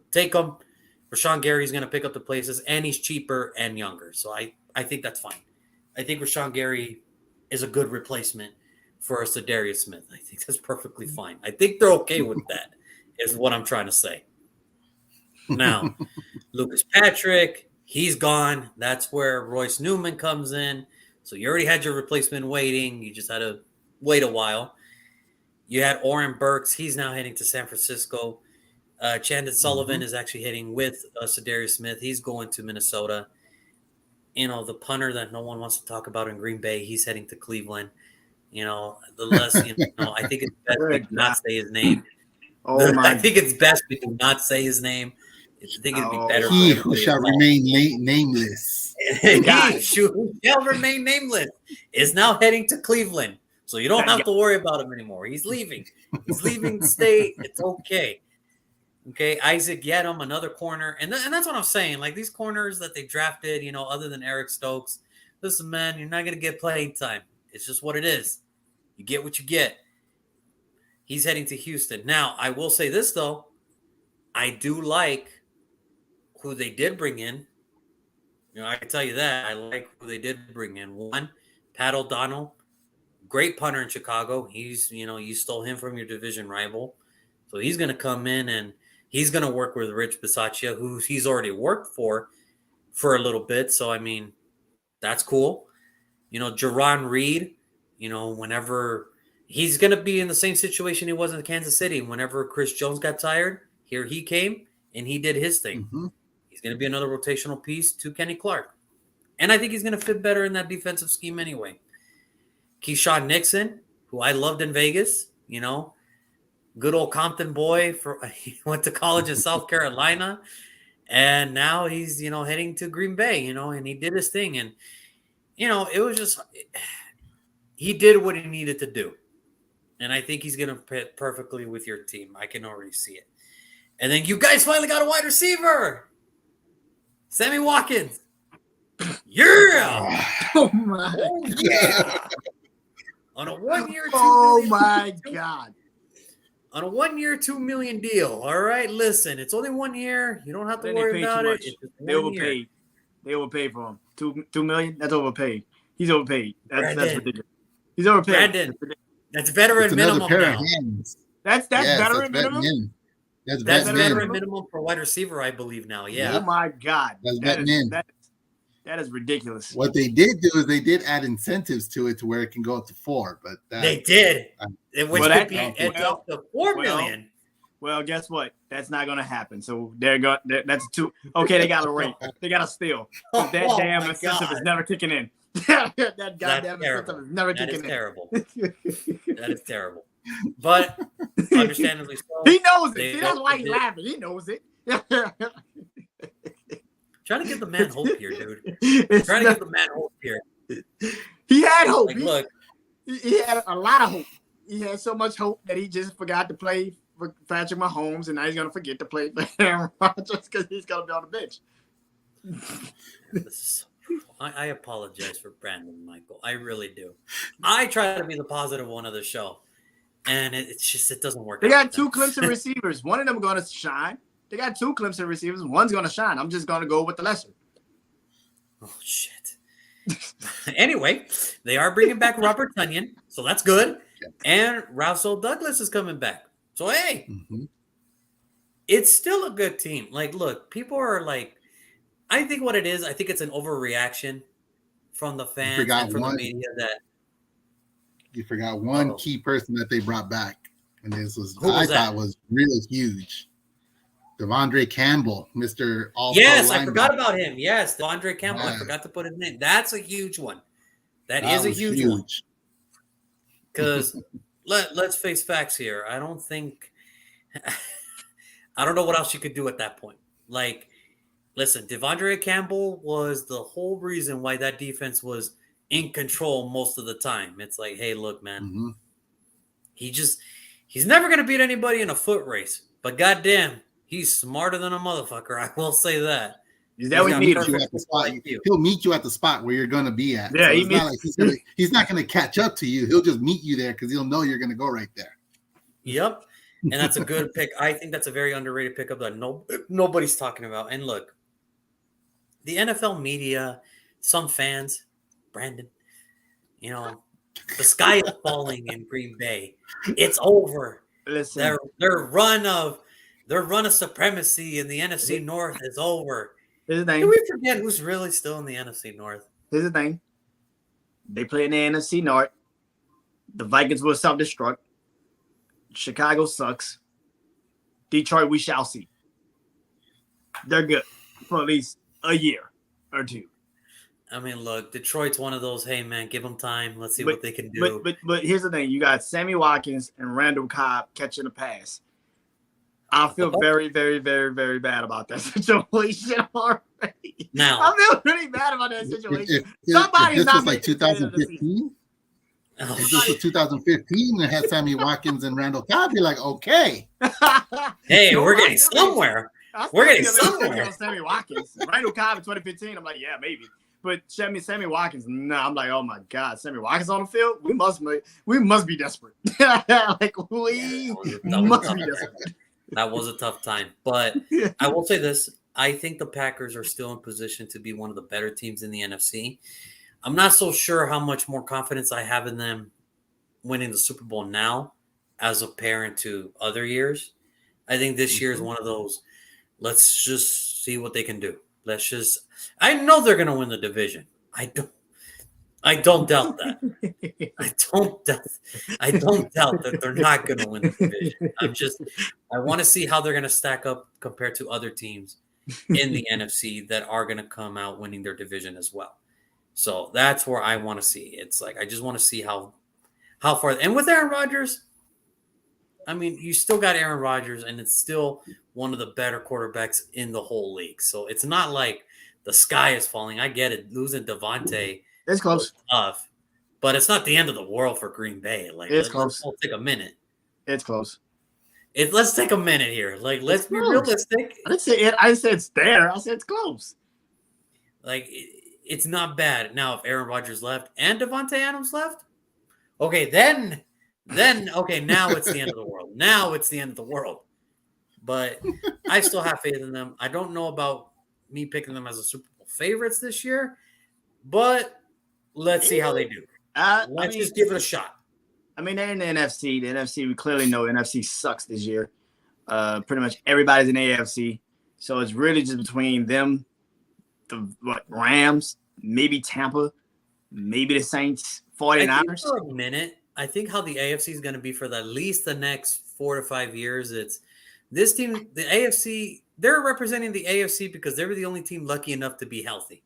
[SPEAKER 1] Rashawn Gary's going to pick up the places, and he's cheaper and younger. So I think that's fine. I think Rashawn Gary is a good replacement for Darius Smith. I think that's perfectly fine. I think they're okay with that. Is what I'm trying to say. Now, Lucas Patrick, he's gone. That's where Royce Newman comes in. So you already had your replacement waiting. You just had to, wait a while. You had Oren Burks. He's now heading to San Francisco. Chandon Sullivan is actually heading with Sedarius Smith. He's going to Minnesota. The punter that no one wants to talk about in Green Bay, he's heading to Cleveland. The less, I think it's best we do not say his name. I think it's best we do not say his name. I think it'd be better.
[SPEAKER 2] He who shall remain nameless.
[SPEAKER 1] He who shall remain nameless is now heading to Cleveland. So you don't have to worry about him anymore. He's leaving. He's leaving the state. It's okay. Okay, Isaac Yedem, another corner. And that's what I'm saying. Like, these corners that they drafted, other than Eric Stokes, listen, man, you're not going to get playing time. It's just what it is. You get what you get. He's heading to Houston. Now, I will say this, though. I do like who they did bring in. I can tell you that. I like who they did bring in. One, Pat O'Donnell, great punter in Chicago. He's, you stole him from your division rival. So he's going to come in and he's going to work with Rich Bisaccia, who he's already worked for a little bit. So, I mean, that's cool. Jerron Reed, whenever he's going to be in the same situation he was in Kansas City. Whenever Chris Jones got tired, here he came and he did his thing. Mm-hmm. He's going to be another rotational piece to Kenny Clark. And I think he's going to fit better in that defensive scheme anyway. Keyshawn Nixon, who I loved in Vegas, good old Compton boy. He went to college in South Carolina, and now he's, heading to Green Bay, and he did his thing. And, it was just – he did what he needed to do. And I think he's going to fit perfectly with your team. I can already see it. And then you guys finally got a wide receiver. Sammy Watkins. Yeah.
[SPEAKER 3] Oh, my
[SPEAKER 1] yeah. On a 1 year,
[SPEAKER 3] God.
[SPEAKER 1] On a 1 year, $2 million deal. All right, listen, it's only 1 year. You don't have to worry about it.
[SPEAKER 3] They overpaid. They overpaid for him. $2 million. That's overpaid. He's overpaid. That's ridiculous. He's overpaid.
[SPEAKER 1] Brandon, that's veteran minimum now.
[SPEAKER 3] That's veteran minimum.
[SPEAKER 1] That's veteran minimum for wide receiver, I believe now. Yeah.
[SPEAKER 3] Oh my God. That is ridiculous.
[SPEAKER 2] What they did do is they did add incentives to it to where it can go up to 4, but
[SPEAKER 1] they did. Which could be up to $4 million.
[SPEAKER 3] Well, guess what? That's not going to happen. So that's 2. Okay, they got to rate. They got to steal. That damn incentive is never kicking in. That goddamn incentive is never kicking in.
[SPEAKER 1] Terrible. That is terrible. But understandably so.
[SPEAKER 3] He knows it. See, that's why he's laughing. He knows it.
[SPEAKER 1] Trying to give the man hope here, dude. Trying to give the man hope here.
[SPEAKER 3] He had hope.
[SPEAKER 1] Like, look,
[SPEAKER 3] he had a lot of hope. He had so much hope that he just forgot to play for Patrick Mahomes, and now he's going to forget to play for Aaron Rodgers because he's going to be on the bench.
[SPEAKER 1] I apologize for Brandon, Michael. I really do. I try to be the positive one of the show, and it doesn't work.
[SPEAKER 3] They got 2 Clemson receivers. One of them going to shine. They got 2 Clemson receivers. One's going to shine. I'm just going to go with the lesser.
[SPEAKER 1] Oh, shit. Anyway, they are bringing back Robert Tonyan, so that's good. And Russell Douglas is coming back. So, hey, it's still a good team. Like, look, people are like, I think what it is, I think it's an overreaction from the fans and from the media that.
[SPEAKER 2] You forgot one key person that they brought back. And this was, I thought was really huge. Devondre Campbell, Mr. All-Pro
[SPEAKER 1] Yes,
[SPEAKER 2] linebacker.
[SPEAKER 1] I forgot about him. Yes, Devondre Campbell. I forgot to put his name. That's a huge one. That is a huge one. Because let's face facts here. I don't know what else you could do at that point. Like, listen, Devondre Campbell was the whole reason why that defense was in control most of the time. It's like, hey, look, man, he's never going to beat anybody in a foot race. But goddamn, he's smarter than a motherfucker. I will say that.
[SPEAKER 2] He'll meet you at the spot. He'll meet you at the spot where you're going to be at.
[SPEAKER 3] Yeah,
[SPEAKER 2] so he's not going to catch up to you. He'll just meet you there because he'll know you're going to go right there.
[SPEAKER 1] Yep, and that's a good pick. I think that's a very underrated pickup that nobody's talking about. And look, the NFL media, some fans, Brandon, the sky is falling in Green Bay. It's over.
[SPEAKER 3] Listen,
[SPEAKER 1] their run of supremacy in the NFC North is over.
[SPEAKER 3] Here's the thing.
[SPEAKER 1] Can we forget who's really still in the NFC North?
[SPEAKER 3] Here's the thing. They play in the NFC North. The Vikings will self-destruct. Chicago sucks. Detroit, we shall see. They're good for at least a year or two.
[SPEAKER 1] I mean, look, Detroit's one of those. Hey, man, give them time. Let's see what they can do.
[SPEAKER 3] But here's the thing: you got Sammy Watkins and Randall Cobb catching a pass. I feel very, very, very, very bad about that situation already.
[SPEAKER 1] Now,
[SPEAKER 3] I feel really bad about that situation.
[SPEAKER 2] Somebody's
[SPEAKER 3] Somebody's
[SPEAKER 2] this
[SPEAKER 3] not
[SPEAKER 2] was like 2015. If this was 2015 and had Sammy Watkins and Randall Cobb, you're like, okay.
[SPEAKER 1] hey, we're getting somewhere. We're getting somewhere.
[SPEAKER 3] Sammy Watkins, Randall Cobb in 2015. I'm like, yeah, maybe. But Sammy Watkins, nah. I'm like, oh my God, Sammy Watkins on the field. We must be desperate. Like we must be desperate.
[SPEAKER 1] That was a tough time, but I will say this: I think the Packers are still in position to be one of the better teams in the NFC. I'm not so sure how much more confidence I have in them winning the Super Bowl now as a parent to other years. I think this year is one of those, let's just see what they can do. I know they're going to win the division. I don't doubt that. I don't doubt that they're not going to win the division. I want to see how they're going to stack up compared to other teams in the NFC that are going to come out winning their division as well. So that's where I want to see. It's like, I just want to see how far. And with Aaron Rodgers, I mean, you still got Aaron Rodgers, and it's still one of the better quarterbacks in the whole league. So it's not like the sky is falling. I get it. Losing Devontae,
[SPEAKER 3] it's close,
[SPEAKER 1] tough, but it's not the end of the world for Green Bay. Like,
[SPEAKER 3] it's close.
[SPEAKER 1] Let's take a minute.
[SPEAKER 3] It's close.
[SPEAKER 1] Let's take a minute here. Like, let's be realistic.
[SPEAKER 3] I didn't say it. I said it's there. I said it's close.
[SPEAKER 1] Like, it's not bad. Now, if Aaron Rodgers left and Devontae Adams left, okay, then okay, now it's the end of the world. Now it's the end of the world. But I still have faith in them. I don't know about me picking them as a Super Bowl favorites this year, but let's see how they do. Let's just give it a shot.
[SPEAKER 3] I mean, they're in the NFC. The NFC, we clearly know NFC sucks this year. Pretty much everybody's in the AFC. So it's really just between them, the Rams, maybe Tampa, maybe the Saints, 49ers.
[SPEAKER 1] I think for a minute, I think how the AFC is going to be for at least the next 4 to 5 years. It's this team, the AFC, they're representing the AFC because they were the only team lucky enough to be healthy.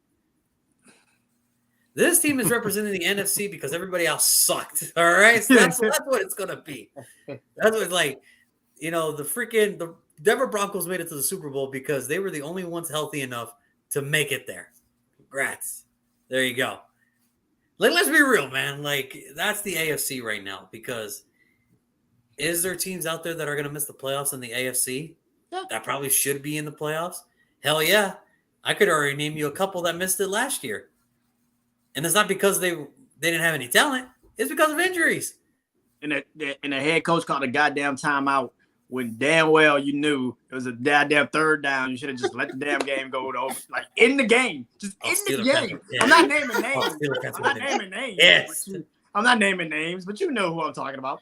[SPEAKER 1] This team is representing the NFC because everybody else sucked. All right. So that's what it's going to be. That's what it's like, the Denver Broncos made it to the Super Bowl because they were the only ones healthy enough to make it there. Congrats. There you go. Let's be real, man. Like, that's the AFC right now because is there teams out there that are going to miss the playoffs in the AFC?
[SPEAKER 3] Yeah.
[SPEAKER 1] That probably should be in the playoffs? Hell yeah. I could already name you a couple that missed it last year. And it's not because they didn't have any talent. It's because of injuries.
[SPEAKER 3] And the head coach called a goddamn timeout when damn well you knew it was a goddamn third down. You should have just let the damn game go over. Like, in the game. Just in the game. Yeah. I'm not naming names.
[SPEAKER 1] Yes.
[SPEAKER 3] I'm not naming names, but you know who I'm talking about.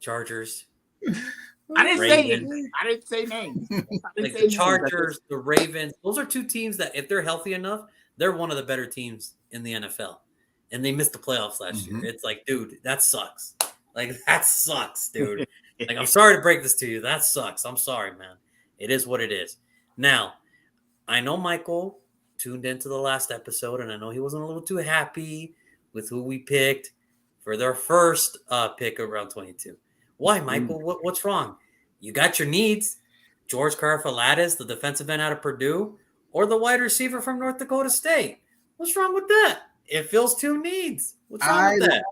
[SPEAKER 1] Chargers.
[SPEAKER 3] I didn't say names.
[SPEAKER 1] The Chargers, the Ravens. Those are two teams that, if they're healthy enough, they're one of the better teams in the NFL. And they missed the playoffs last year. It's like, dude, that sucks. Like, that sucks, dude. Like, I'm sorry to break this to you. That sucks. I'm sorry, man. It is what it is. Now, I know Michael tuned into the last episode, and I know he wasn't a little too happy with who we picked for their first pick of round 22. Why, Michael? What's wrong? You got your needs. George Karafalatis, the defensive end out of Purdue, or the wide receiver from North Dakota State. What's wrong with that? It fills two needs. What's wrong with that?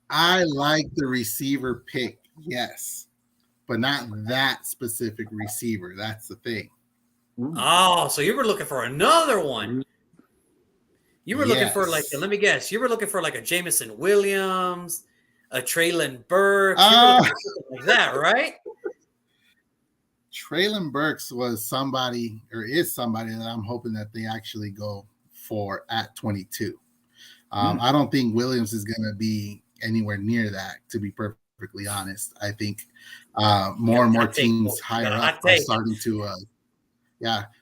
[SPEAKER 2] I like the receiver pick, yes, but not that specific receiver. That's the thing.
[SPEAKER 1] Oh, so you were looking for another one. You were looking for let me guess. You were looking for like a Jameson Williams, a Treylon Burks, like that, right?
[SPEAKER 2] Treylon Burks was somebody, or is somebody that I'm hoping that they actually go for at 22. I don't think Williams is going to be anywhere near that, to be perfectly honest. I think more and more teams higher up are starting to,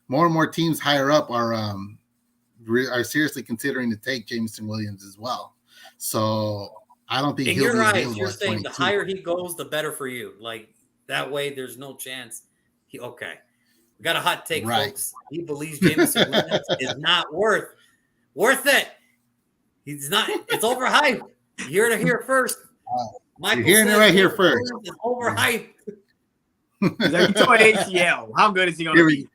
[SPEAKER 2] more and more teams higher up are seriously considering to take Jameson Williams as well. So I don't think
[SPEAKER 1] In
[SPEAKER 2] he'll
[SPEAKER 1] your
[SPEAKER 2] be
[SPEAKER 1] eyes,
[SPEAKER 2] available
[SPEAKER 1] you're
[SPEAKER 2] at
[SPEAKER 1] saying the
[SPEAKER 2] 22.
[SPEAKER 1] higher he goes, the better for you. Like that way, there's no chance. Okay, we got a hot take,
[SPEAKER 2] Right.
[SPEAKER 1] folks. He believes Jameson Williams is not worth it. He's not. It's overhyped. You heard it here first. Michael
[SPEAKER 2] You're hearing it
[SPEAKER 1] says
[SPEAKER 2] right here
[SPEAKER 1] Jameson
[SPEAKER 2] first.
[SPEAKER 1] Williams is overhyped.
[SPEAKER 3] He's like, he tore ACL. How good is he going to be?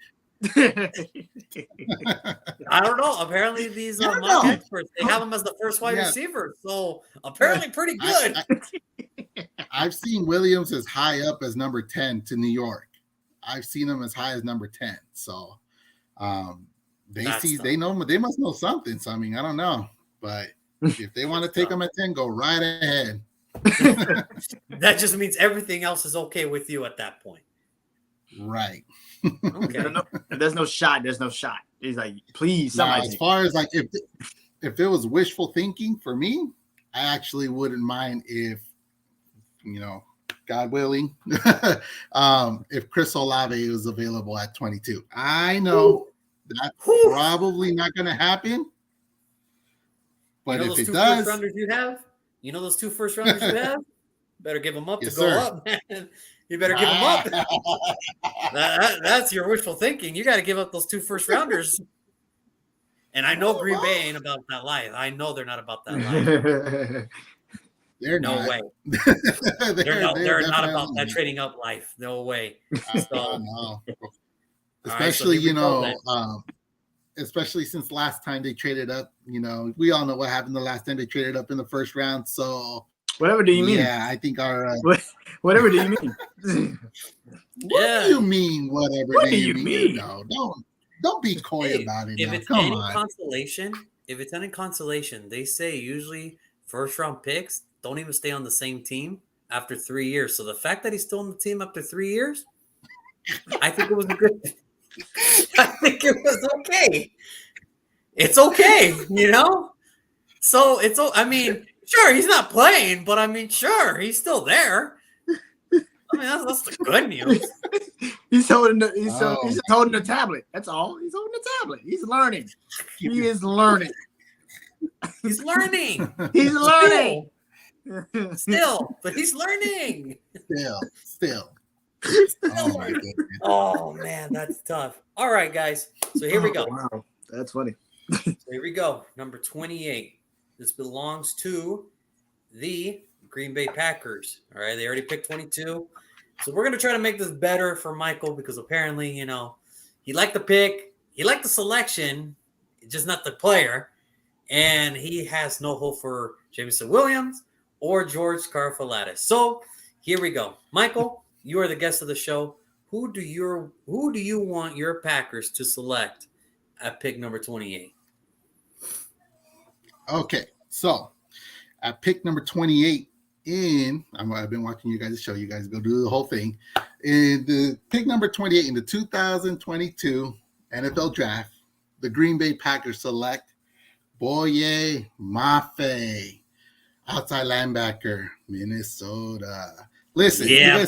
[SPEAKER 1] I don't know. Apparently, these
[SPEAKER 2] I don't
[SPEAKER 1] mock
[SPEAKER 2] know.
[SPEAKER 1] experts, they have him as the first wide
[SPEAKER 2] Yeah.
[SPEAKER 1] receiver. So apparently, pretty good.
[SPEAKER 2] I've seen Williams as high up as number 10 to New York. I've seen him as high as number 10. So they
[SPEAKER 1] That's
[SPEAKER 2] see,
[SPEAKER 1] tough.
[SPEAKER 2] they know, they must know something. So I mean, I don't know, but if they want to take him at 10, go right ahead.
[SPEAKER 1] That just means everything else is okay with you at that point.
[SPEAKER 2] Right.
[SPEAKER 1] Okay.
[SPEAKER 3] If there's no shot, there's no shot. He's like, please,
[SPEAKER 2] Now,
[SPEAKER 3] somebody.
[SPEAKER 2] as
[SPEAKER 3] take
[SPEAKER 2] far as like if it was wishful thinking for me, I actually wouldn't mind if, you know, God willing, if Chris Olave was available at 22. I know that's probably not going to happen, but
[SPEAKER 1] You know
[SPEAKER 2] if
[SPEAKER 1] those
[SPEAKER 2] it
[SPEAKER 1] two
[SPEAKER 2] does,
[SPEAKER 1] first rounders you have? You know those two first rounders you have? Better give them up
[SPEAKER 2] Yes,
[SPEAKER 1] to go
[SPEAKER 2] sir.
[SPEAKER 1] up, man. You better give them up. That's your wishful thinking. You got to give up those two first rounders. And I know Green Bay ain't about that life. I know they're not about that life.
[SPEAKER 2] they're
[SPEAKER 1] No
[SPEAKER 2] not.
[SPEAKER 1] way.
[SPEAKER 2] they're
[SPEAKER 1] They're not about
[SPEAKER 2] definitely
[SPEAKER 1] that trading up life. No way. So,
[SPEAKER 2] no.
[SPEAKER 1] right,
[SPEAKER 2] Especially,
[SPEAKER 1] so here we go,
[SPEAKER 2] especially since last time they traded up, you know, we all know what happened the last time they traded up in the first round. So
[SPEAKER 3] Whatever do you mean?
[SPEAKER 2] yeah, I think our
[SPEAKER 3] Whatever do you mean?
[SPEAKER 2] what do you mean? Whatever
[SPEAKER 3] What
[SPEAKER 2] do
[SPEAKER 3] do
[SPEAKER 2] you
[SPEAKER 3] you
[SPEAKER 2] mean?
[SPEAKER 3] mean?
[SPEAKER 2] No, don't be coy
[SPEAKER 1] hey,
[SPEAKER 2] about it.
[SPEAKER 1] if
[SPEAKER 2] Now.
[SPEAKER 1] it's
[SPEAKER 2] Come
[SPEAKER 1] any
[SPEAKER 2] on.
[SPEAKER 1] consolation, they say usually first round picks don't even stay on the same team after 3 years. So the fact that he's still on the team after 3 years, I think it was a good. I think it was okay. It's okay, you know. So it's. I mean, sure, he's not playing, but I mean, sure, he's still there. I mean, that's the good news.
[SPEAKER 3] He's holding the, he's
[SPEAKER 2] Oh.
[SPEAKER 3] just holding the tablet. That's all. He's holding the tablet. He's learning. He is learning.
[SPEAKER 1] He's learning.
[SPEAKER 3] He's learning.
[SPEAKER 1] Still, but he's learning.
[SPEAKER 2] Still. Oh my goodness.
[SPEAKER 1] Oh man, that's tough. All right, guys. So here we go.
[SPEAKER 3] Oh, wow, that's funny.
[SPEAKER 1] So here we go. Number 28. This belongs to the Green Bay Packers. All right, they already picked 22. So we're gonna try to make this better for Michael because apparently, you know, he liked the pick, he liked the selection, just not the player, and he has no hope for Jameson Williams or George Karlaftis. So here we go, Michael. You are the guest of the show. Who do you want your Packers to select at pick number 28?
[SPEAKER 2] Okay, so at pick number 28 I've been watching you guys' show. You guys go do the whole thing. In the pick number 28 in the 2022 NFL Draft, the Green Bay Packers select Boye Mafe, outside linebacker, Minnesota. Listen,
[SPEAKER 1] Yeah,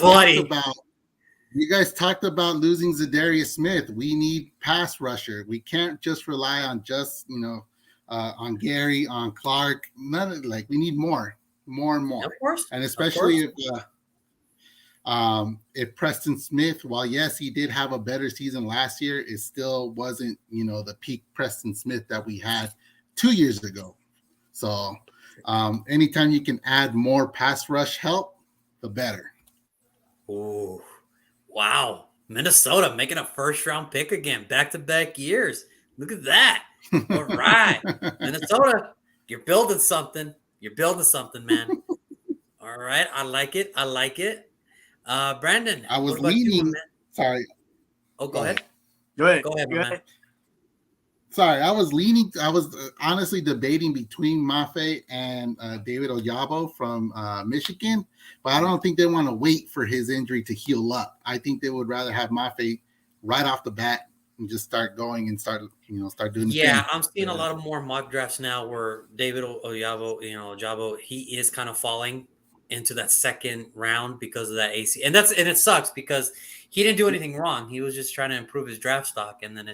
[SPEAKER 2] you guys talked about losing Zadarius Smith. We need pass rusher. We can't just rely on on Gary, on Clark. We need more and more.
[SPEAKER 1] Of course.
[SPEAKER 2] And especially if Preston Smith, while yes, he did have a better season last year, it still wasn't, the peak Preston Smith that we had 2 years ago. So anytime you can add more pass rush help, the better.
[SPEAKER 1] Ooh, wow. Minnesota making a first round pick again, back-to-back years. Look at that. All right. Minnesota, you're building something. You're building something, man. All right. I like it. Brandon.
[SPEAKER 2] I was
[SPEAKER 1] what about you,
[SPEAKER 2] leaning.
[SPEAKER 1] man?
[SPEAKER 2] Sorry.
[SPEAKER 1] Oh, go ahead.
[SPEAKER 3] Go ahead.
[SPEAKER 1] Go ahead, my man.
[SPEAKER 2] Sorry, I was leaning. I was honestly debating between Mafe and David Ojabo from Michigan, but I don't think they want to wait for his injury to heal up. I think they would rather have Mafe right off the bat and just start going and start doing.
[SPEAKER 1] Yeah, I'm seeing a lot of more mock drafts now where David Ojabo, he is kind of falling into that second round because of that AC, and it sucks because he didn't do anything wrong. He was just trying to improve his draft stock, and then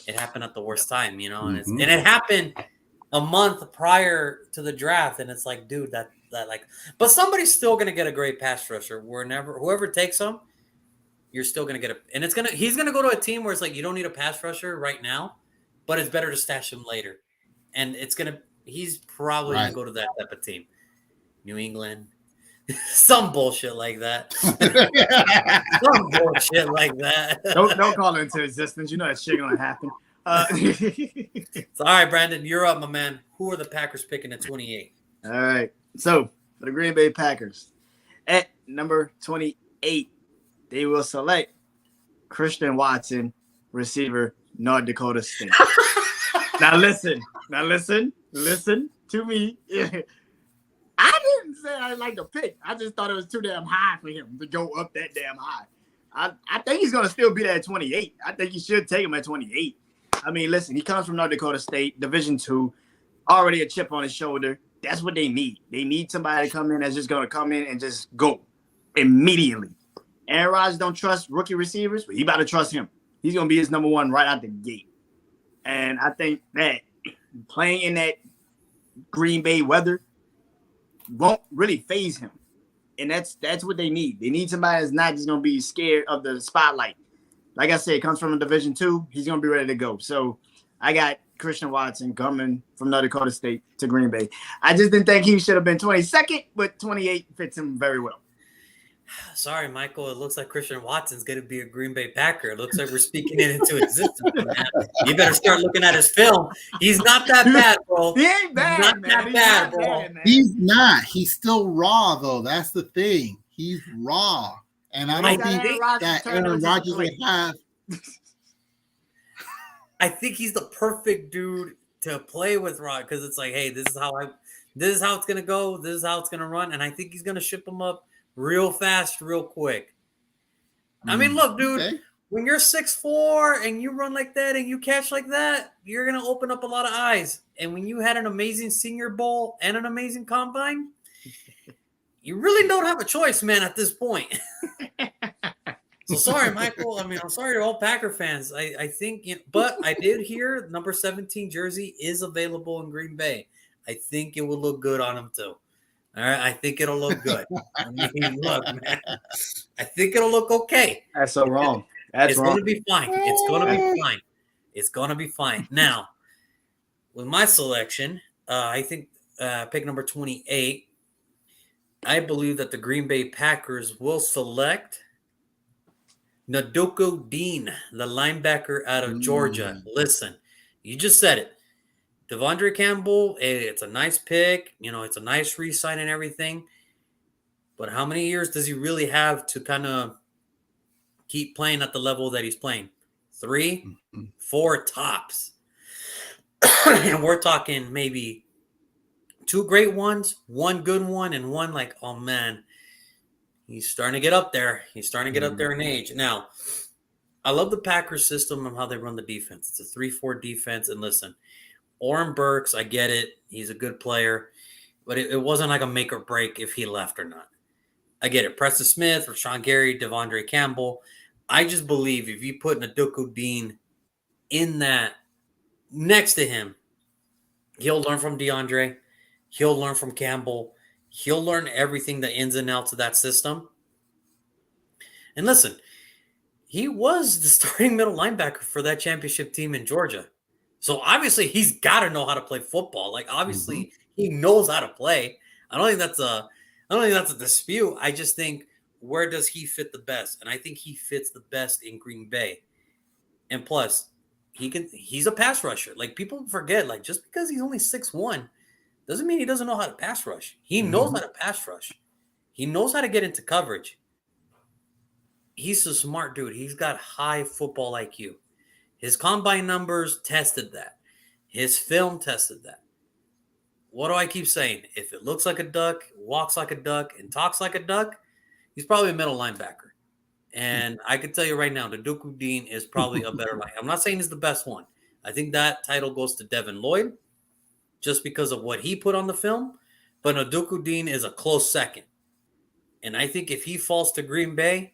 [SPEAKER 1] it happened at the worst time, and it happened a month prior to the draft, and it's like, dude, that like, but somebody's still gonna get a great pass rusher. Whoever takes him, you're still gonna get and he's gonna go to a team where it's like you don't need a pass rusher right now, but it's better to stash him later, and he's probably gonna go to that type of team, New England, some bullshit like that, some bullshit like that.
[SPEAKER 3] Don't call it into existence. You know that shit gonna happen.
[SPEAKER 1] So, all right, Brandon, you're up, my man. Who are the Packers picking at 28?
[SPEAKER 3] All right. So for the Green Bay Packers, at number 28, they will select Christian Watson, receiver, North Dakota State. Now listen to me. I didn't say I like the pick. I just thought it was too damn high for him to go up that damn high. I think he's gonna still be there at 28. I think you should take him at 28. I mean, listen, he comes from North Dakota State, Division II, already a chip on his shoulder. That's what they need. They need somebody to come in that's just going to come in and just go immediately. Aaron Rodgers don't trust rookie receivers, but he about to trust him. He's going to be his number one right out the gate. And I think that playing in that Green Bay weather won't really phase him. And that's what they need. They need somebody that's not just going to be scared of the spotlight. Like I said, comes from a Division II. He's going to be ready to go. So I got Christian Watson coming from North Dakota State to Green Bay. I just didn't think he should have been 22nd, but 28 fits him very well.
[SPEAKER 1] Sorry, Michael. It looks like Christian Watson's going to be a Green Bay Packer. It looks like we're speaking it into existence, man. You better start looking at his film. He's not that bad, bro.
[SPEAKER 3] He ain't bad, man.
[SPEAKER 1] He's not that bad, bro.
[SPEAKER 2] He's not. He's still raw, though. That's the thing. He's raw. And I don't think that Aaron Rodgers would have.
[SPEAKER 1] I think he's the perfect dude to play with Rod because it's like, hey, this is how it's gonna go. This is how it's gonna run, and I think he's gonna ship him up real fast, real quick. I mean, look, dude, when you're 6'4" and you run like that and you catch like that, you're gonna open up a lot of eyes. And when you had an amazing Senior Bowl and an amazing combine, you really don't have a choice, man, at this point. So sorry, Michael. I mean, I'm sorry to all Packer fans. I think, but I did hear number 17 jersey is available in Green Bay. I think it will look good on him too. All right, I think it'll look good. I mean, look, man, I think it'll look okay.
[SPEAKER 3] That's so wrong.
[SPEAKER 1] It's going to be fine. It's going to be fine. It's going to be fine. Now, with my selection, I think pick number 28. I believe that the Green Bay Packers will select Naduko Dean, the linebacker out of Georgia. Listen, you just said it. Devondre Campbell, it's a nice pick. It's a nice re-sign and everything. But how many years does he really have to kind of keep playing at the level that he's playing? 3, 4 tops. And we're talking maybe 2 great ones, 1 good one, and 1 like, oh, man, he's starting to get up there. He's starting to get up there in age. Now, I love the Packers system and how they run the defense. It's a 3-4 defense. And listen, Oren Burks, I get it. He's a good player. But it wasn't like a make or break if he left or not. I get it. Preston Smith, Rashawn Gary, Devondre Campbell. I just believe if you put Naduko Dean in that next to him, he'll learn from DeAndre. He'll learn from Campbell. He'll learn everything, the ins and outs of that system. And listen, he was the starting middle linebacker for that championship team in Georgia. So obviously he's got to know how to play football. Like obviously he knows how to play. I don't think that's a dispute. I just think where does he fit the best? And I think he fits the best in Green Bay. And plus, he's a pass rusher. Like people forget, like just because he's only 6'1" doesn't mean he doesn't know how to pass rush. He knows how to pass rush. He knows how to get into coverage. He's a smart dude. He's got high football IQ. His combine numbers tested that. His film tested that. What do I keep saying? If it looks like a duck, walks like a duck, and talks like a duck, he's probably a middle linebacker. And I can tell you right now, Naduko Dean is probably a better line. I'm not saying he's the best one. I think that title goes to Devin Lloyd just because of what he put on the film. But Naduko Dean is a close second. And I think if he falls to Green Bay,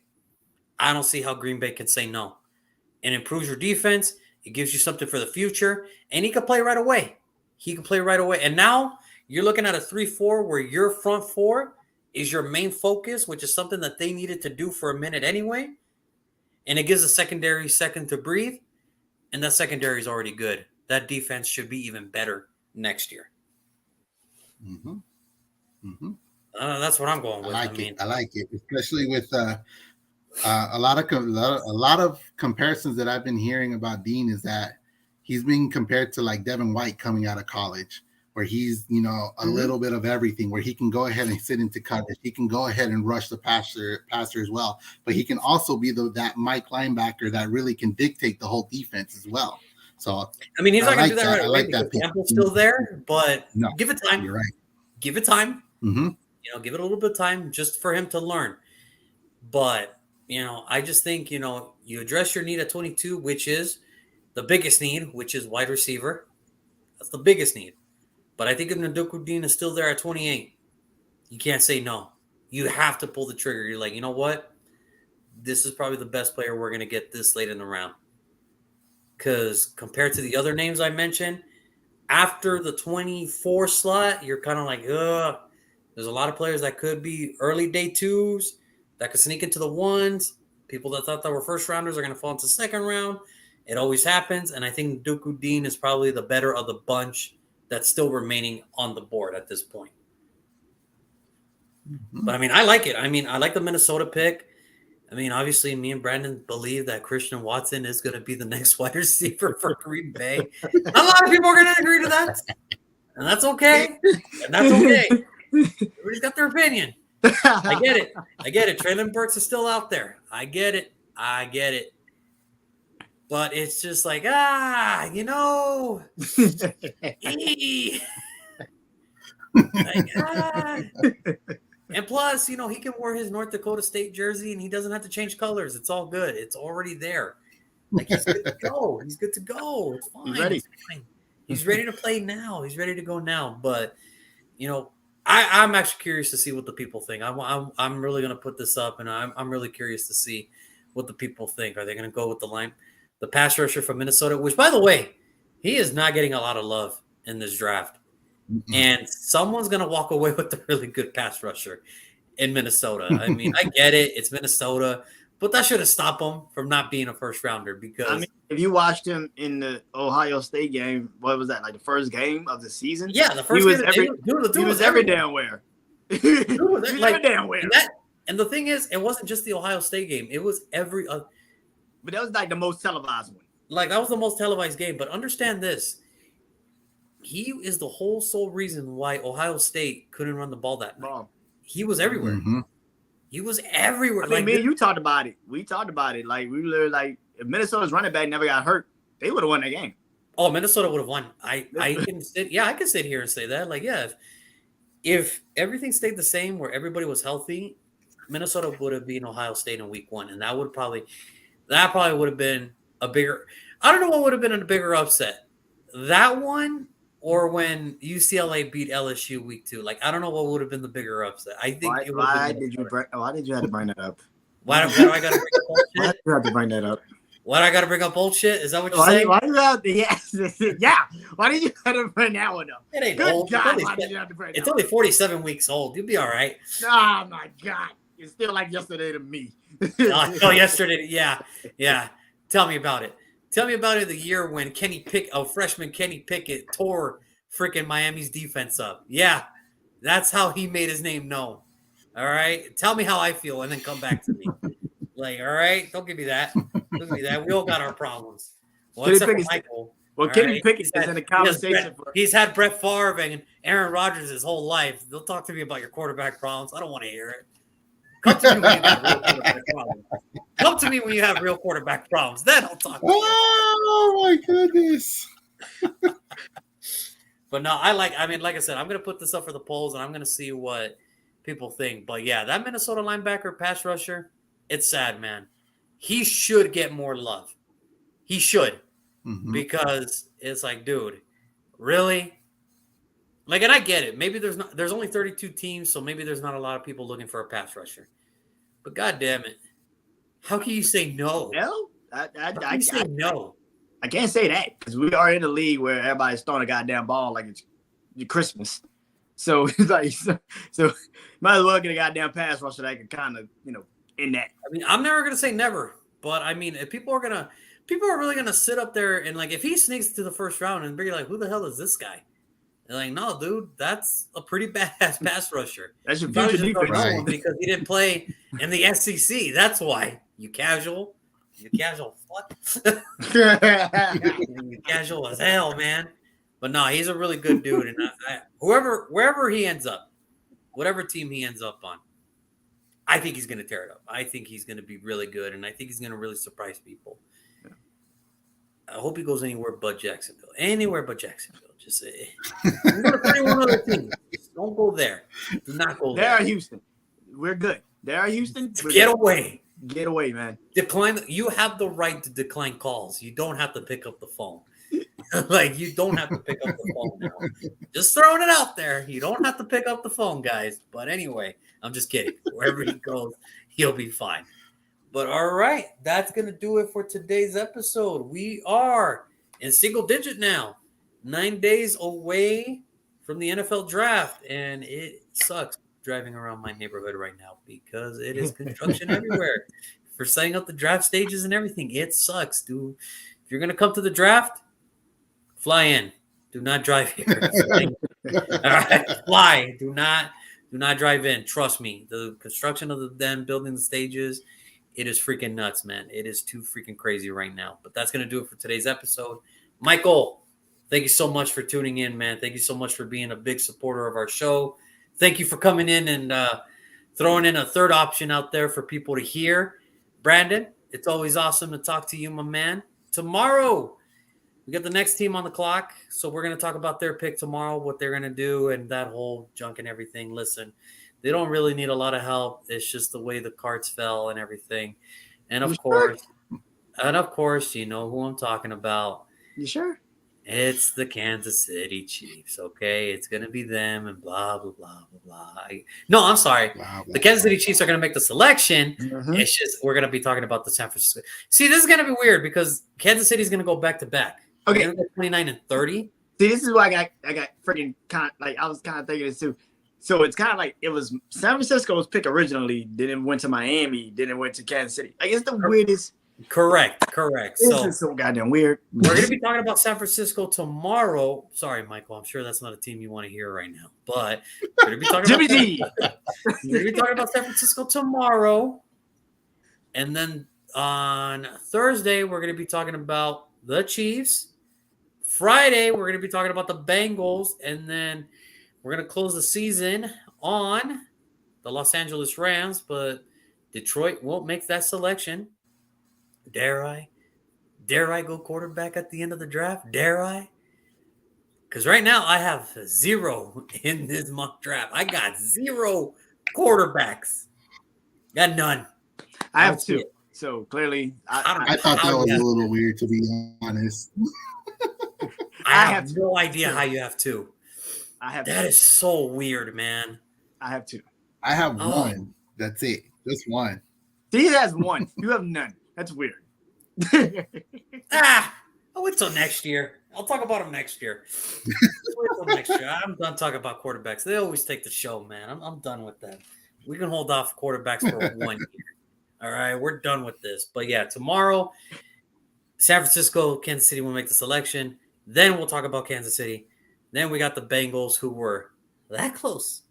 [SPEAKER 1] I don't see how Green Bay can say no. It improves your defense. It gives you something for the future. And he can play right away. he can play right away. And now you're looking at a 3-4 where your front four is your main focus, which is something that they needed to do for a minute anyway. And it gives the secondary second to breathe. And that secondary is already good. That defense should be even better next year.
[SPEAKER 2] Mm-hmm. Mm-hmm.
[SPEAKER 1] That's what I'm going with.
[SPEAKER 2] I like it, especially with a lot of comparisons that I've been hearing about Dean is that he's being compared to like Devin White coming out of college, where he's, a little bit of everything, where he can go ahead and sit into coverage. He can go ahead and rush the passer as well, but he can also be that Mike linebacker that really can dictate the whole defense as well. So
[SPEAKER 1] he's not going to do that right away because
[SPEAKER 2] that
[SPEAKER 1] Temple's still there, but
[SPEAKER 2] no,
[SPEAKER 1] give it time.
[SPEAKER 2] You're right.
[SPEAKER 1] Give it time.
[SPEAKER 2] Mm-hmm.
[SPEAKER 1] Give it a little bit of time just for him to learn. But, I just think, you address your need at 22, which is the biggest need, which is wide receiver. That's the biggest need. But I think if Ndukwu Dean is still there at 28, you can't say no. You have to pull the trigger. You're like, you know what? This is probably the best player we're going to get this late in the round. Because compared to the other names I mentioned, after the 24 slot, you're kind of like, ugh. There's a lot of players that could be early day twos, that could sneak into the ones. People that thought they were first rounders are going to fall into the second round. It always happens. And I think Ndukwu Dean is probably the better of the bunch that's still remaining on the board at this point. Mm-hmm. But, I like it. I like the Minnesota pick. Obviously, me and Brandon believe that Christian Watson is going to be the next wide receiver for Green Bay. A lot of people are going to agree to that. And that's okay. Everybody's got their opinion. I get it. Treylon Burks is still out there. I get it. But it's just like, And plus, he can wear his North Dakota State jersey and he doesn't have to change colors. It's all good. It's already there. Like, he's good to go. It's fine.
[SPEAKER 3] He's ready.
[SPEAKER 1] He's ready to play now. He's ready to go now. But, I'm actually curious to see what the people think. I'm really going to put this up, and I'm really curious to see what the people think. Are they going to go with the pass rusher from Minnesota, which, by the way, he is not getting a lot of love in this draft. Mm-hmm. And someone's going to walk away with a really good pass rusher in Minnesota. I get it. It's Minnesota. But that shouldn't stop him from not being a first rounder because
[SPEAKER 3] if you watched him in the Ohio State game, what was that, like the first game of the season?
[SPEAKER 1] Yeah, the first game.
[SPEAKER 3] He was every damn where. He was every damn where.
[SPEAKER 1] And the thing is, it wasn't just the Ohio State game. It was every
[SPEAKER 3] but that was like the most televised one.
[SPEAKER 1] Like, that was the most televised game. But understand this. He is the whole sole reason why Ohio State couldn't run the ball that night. He was everywhere.
[SPEAKER 2] Mm-hmm.
[SPEAKER 1] He was everywhere.
[SPEAKER 3] Me and you talked about it. We talked about it. Like, we were like, if Minnesota's running back never got hurt, they would have won that game.
[SPEAKER 1] Oh, Minnesota would have won. I can sit here and say that. Like, yeah, if everything stayed the same where everybody was healthy, Minnesota would have beaten Ohio State in week 1. And that probably would have been a bigger, I don't know what would have been a bigger upset. That one or when UCLA beat LSU week 2. Like, I don't know what would have been the bigger upset. I think
[SPEAKER 3] why did you have to bring that up?
[SPEAKER 1] Why do I got to bring up bullshit?
[SPEAKER 3] Why did you have to bring that up?
[SPEAKER 1] Why do I got to bring up bullshit? Is that what you're saying?
[SPEAKER 3] Why do you have to, yeah. Why did you have to bring that one up?
[SPEAKER 1] It ain't
[SPEAKER 3] Good
[SPEAKER 1] old.
[SPEAKER 3] God, why did you have to bring that
[SPEAKER 1] It's only 47 weeks old. You'll be all right.
[SPEAKER 3] Oh, my God. It's still like yesterday to me.
[SPEAKER 1] Yesterday. Yeah. Tell me about it. Tell me about it the year when freshman Kenny Pickett tore freaking Miami's defense up. Yeah, that's how he made his name known. All right? Tell me how I feel and then come back to me. Like, all right? Don't give me that. We all got our problems. Well, except for Michael.
[SPEAKER 3] Well, Kenny Pickett is in the conversation.
[SPEAKER 1] He's had Brett Favre and Aaron Rodgers his whole life. They'll talk to me about your quarterback problems. I don't want to hear it. Come to me when you have real quarterback problems. Come to me when you have real quarterback problems. Then I'll talk to you.
[SPEAKER 2] Oh, my goodness.
[SPEAKER 1] But no, like I said, I'm going to put this up for the polls, and I'm going to see what people think. But, yeah, that Minnesota linebacker pass rusher, it's sad, man. He should get more love. He should. Mm-hmm. Because it's like, dude, really? Like, and I get it. Maybe there's only 32 teams, so maybe there's not a lot of people looking for a pass rusher. But God damn it. How can you say no?
[SPEAKER 3] No,
[SPEAKER 1] I
[SPEAKER 3] I can't say that because we are in a league where everybody's throwing a goddamn ball like it's Christmas. So it's like, so might as well get a goddamn pass rusher that can kind of, in that.
[SPEAKER 1] I mean, I'm never gonna say never, but I mean, if people are really gonna sit up there and like, if he sneaks to the first round and be like, who the hell is this guy? They're like, no, dude, that's a pretty badass pass rusher.
[SPEAKER 3] That's your
[SPEAKER 1] You probably
[SPEAKER 3] future
[SPEAKER 1] just don't
[SPEAKER 3] defense.
[SPEAKER 1] know him because he didn't play in the SEC. That's why. You casual fuck. You casual as hell, man. But no, he's a really good dude, and wherever he ends up, whatever team he ends up on, I think he's going to tear it up. I think he's going to be really good, and I think he's going to really surprise people. Yeah. I hope he goes anywhere but Jacksonville. Anywhere but Jacksonville. Just say, I'm going to play one other team. Just don't go there. Do not go there.
[SPEAKER 3] There are Houston. We're good. There are Houston.
[SPEAKER 1] Get away.
[SPEAKER 3] Get away, man.
[SPEAKER 1] Decline. You have the right to decline calls. You don't have to pick up the phone. Like, you don't have to pick up the phone now. Just throwing it out there. You don't have to pick up the phone, guys. But anyway, I'm just kidding. Wherever he goes, he'll be fine. But all right, that's going to do it for today's episode. We are in single digit now. 9 days away from the NFL draft. And it sucks driving around my neighborhood right now because it is construction everywhere. For setting up the draft stages and everything, it sucks, dude. If you're going to come to the draft, fly in. Do not drive here. All right, fly. Do not drive in. Trust me. The construction of them building the stages, it is freaking nuts, man. It is too freaking crazy right now. But that's going to do it for today's episode. Michael, thank you so much for tuning in, man. Thank you so much for being a big supporter of our show. Thank you for coming in and throwing in a third option out there for people to hear. Brandon, it's always awesome to talk to you, my man. Tomorrow, we got the next team on the clock, so we're going to talk about their pick tomorrow, what they're going to do, and that whole junk and everything. Listen, they don't really need a lot of help. It's just the way the cards fell and everything. And of course, you know who I'm talking about.
[SPEAKER 3] You sure?
[SPEAKER 1] It's the Kansas City Chiefs, okay? It's going to be them and blah, blah, blah, blah, blah. No, I'm sorry. The Kansas City Chiefs are going to make the selection. Mm-hmm. It's just we're going to be talking about the San Francisco. See, this is going to be weird because Kansas City is going to go back-to-back.
[SPEAKER 3] Okay.
[SPEAKER 1] They're going to go 29 and 30.
[SPEAKER 3] See, this is why I got freaking kind of, like, I was kind of thinking this too. So it's kind of like it was San Francisco's pick originally, then it went to Miami, then it went to Kansas City. Like, it's the weirdest.
[SPEAKER 1] Correct.
[SPEAKER 3] This is so goddamn weird.
[SPEAKER 1] We're going to be talking about San Francisco tomorrow. Sorry, Michael. I'm sure that's not a team you want to hear right now. But we're going to be talking about San Francisco tomorrow. And then on Thursday, we're going to be talking about the Chiefs. Friday, we're going to be talking about the Bengals. And then we're going to close the season on the Los Angeles Rams. But Detroit won't make that selection. Dare I go quarterback at the end of the draft? Dare I? Because right now I have 0 in this mock draft. I got 0 quarterbacks. Got none.
[SPEAKER 3] I have 2. So clearly,
[SPEAKER 2] I thought that was a little weird, to be honest.
[SPEAKER 1] I have no idea how you have 2.
[SPEAKER 3] That
[SPEAKER 1] 2. Is so weird, man.
[SPEAKER 3] I have 2.
[SPEAKER 2] I have 1. That's it. Just 1.
[SPEAKER 3] He has 1. You have none. That's weird.
[SPEAKER 1] I'll wait till next year. I'll talk about them next year. Wait till next year. I'm done talking about quarterbacks. They always take the show, man. I'm done with that. We can hold off quarterbacks for 1 year. All right, we're done with this. But yeah, tomorrow, San Francisco, Kansas City will make the selection. Then we'll talk about Kansas City. Then we got the Bengals, who were that close.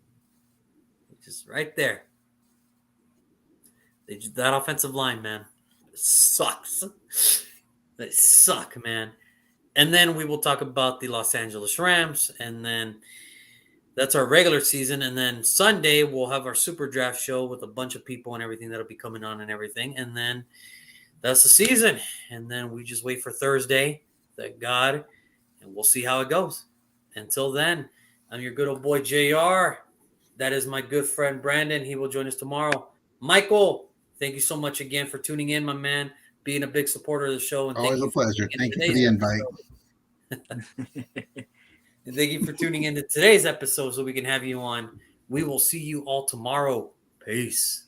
[SPEAKER 1] Just right there. That offensive line, man, sucks. They suck, man. And then we will talk about the Los Angeles Rams. And then that's our regular season. And then Sunday, we'll have our super draft show with a bunch of people and everything that'll be coming on and everything. And then that's the season. And then we just wait for Thursday, thank God, and we'll see how it goes. Until then, I'm your good old boy, JR. That is my good friend, Brandon. He will join us tomorrow. Michael, thank you so much again for tuning in, my man, being a big supporter of the show. And
[SPEAKER 2] always a pleasure. Thank you for the invite.
[SPEAKER 1] And thank you for tuning into today's episode so we can have you on. We will see you all tomorrow. Peace.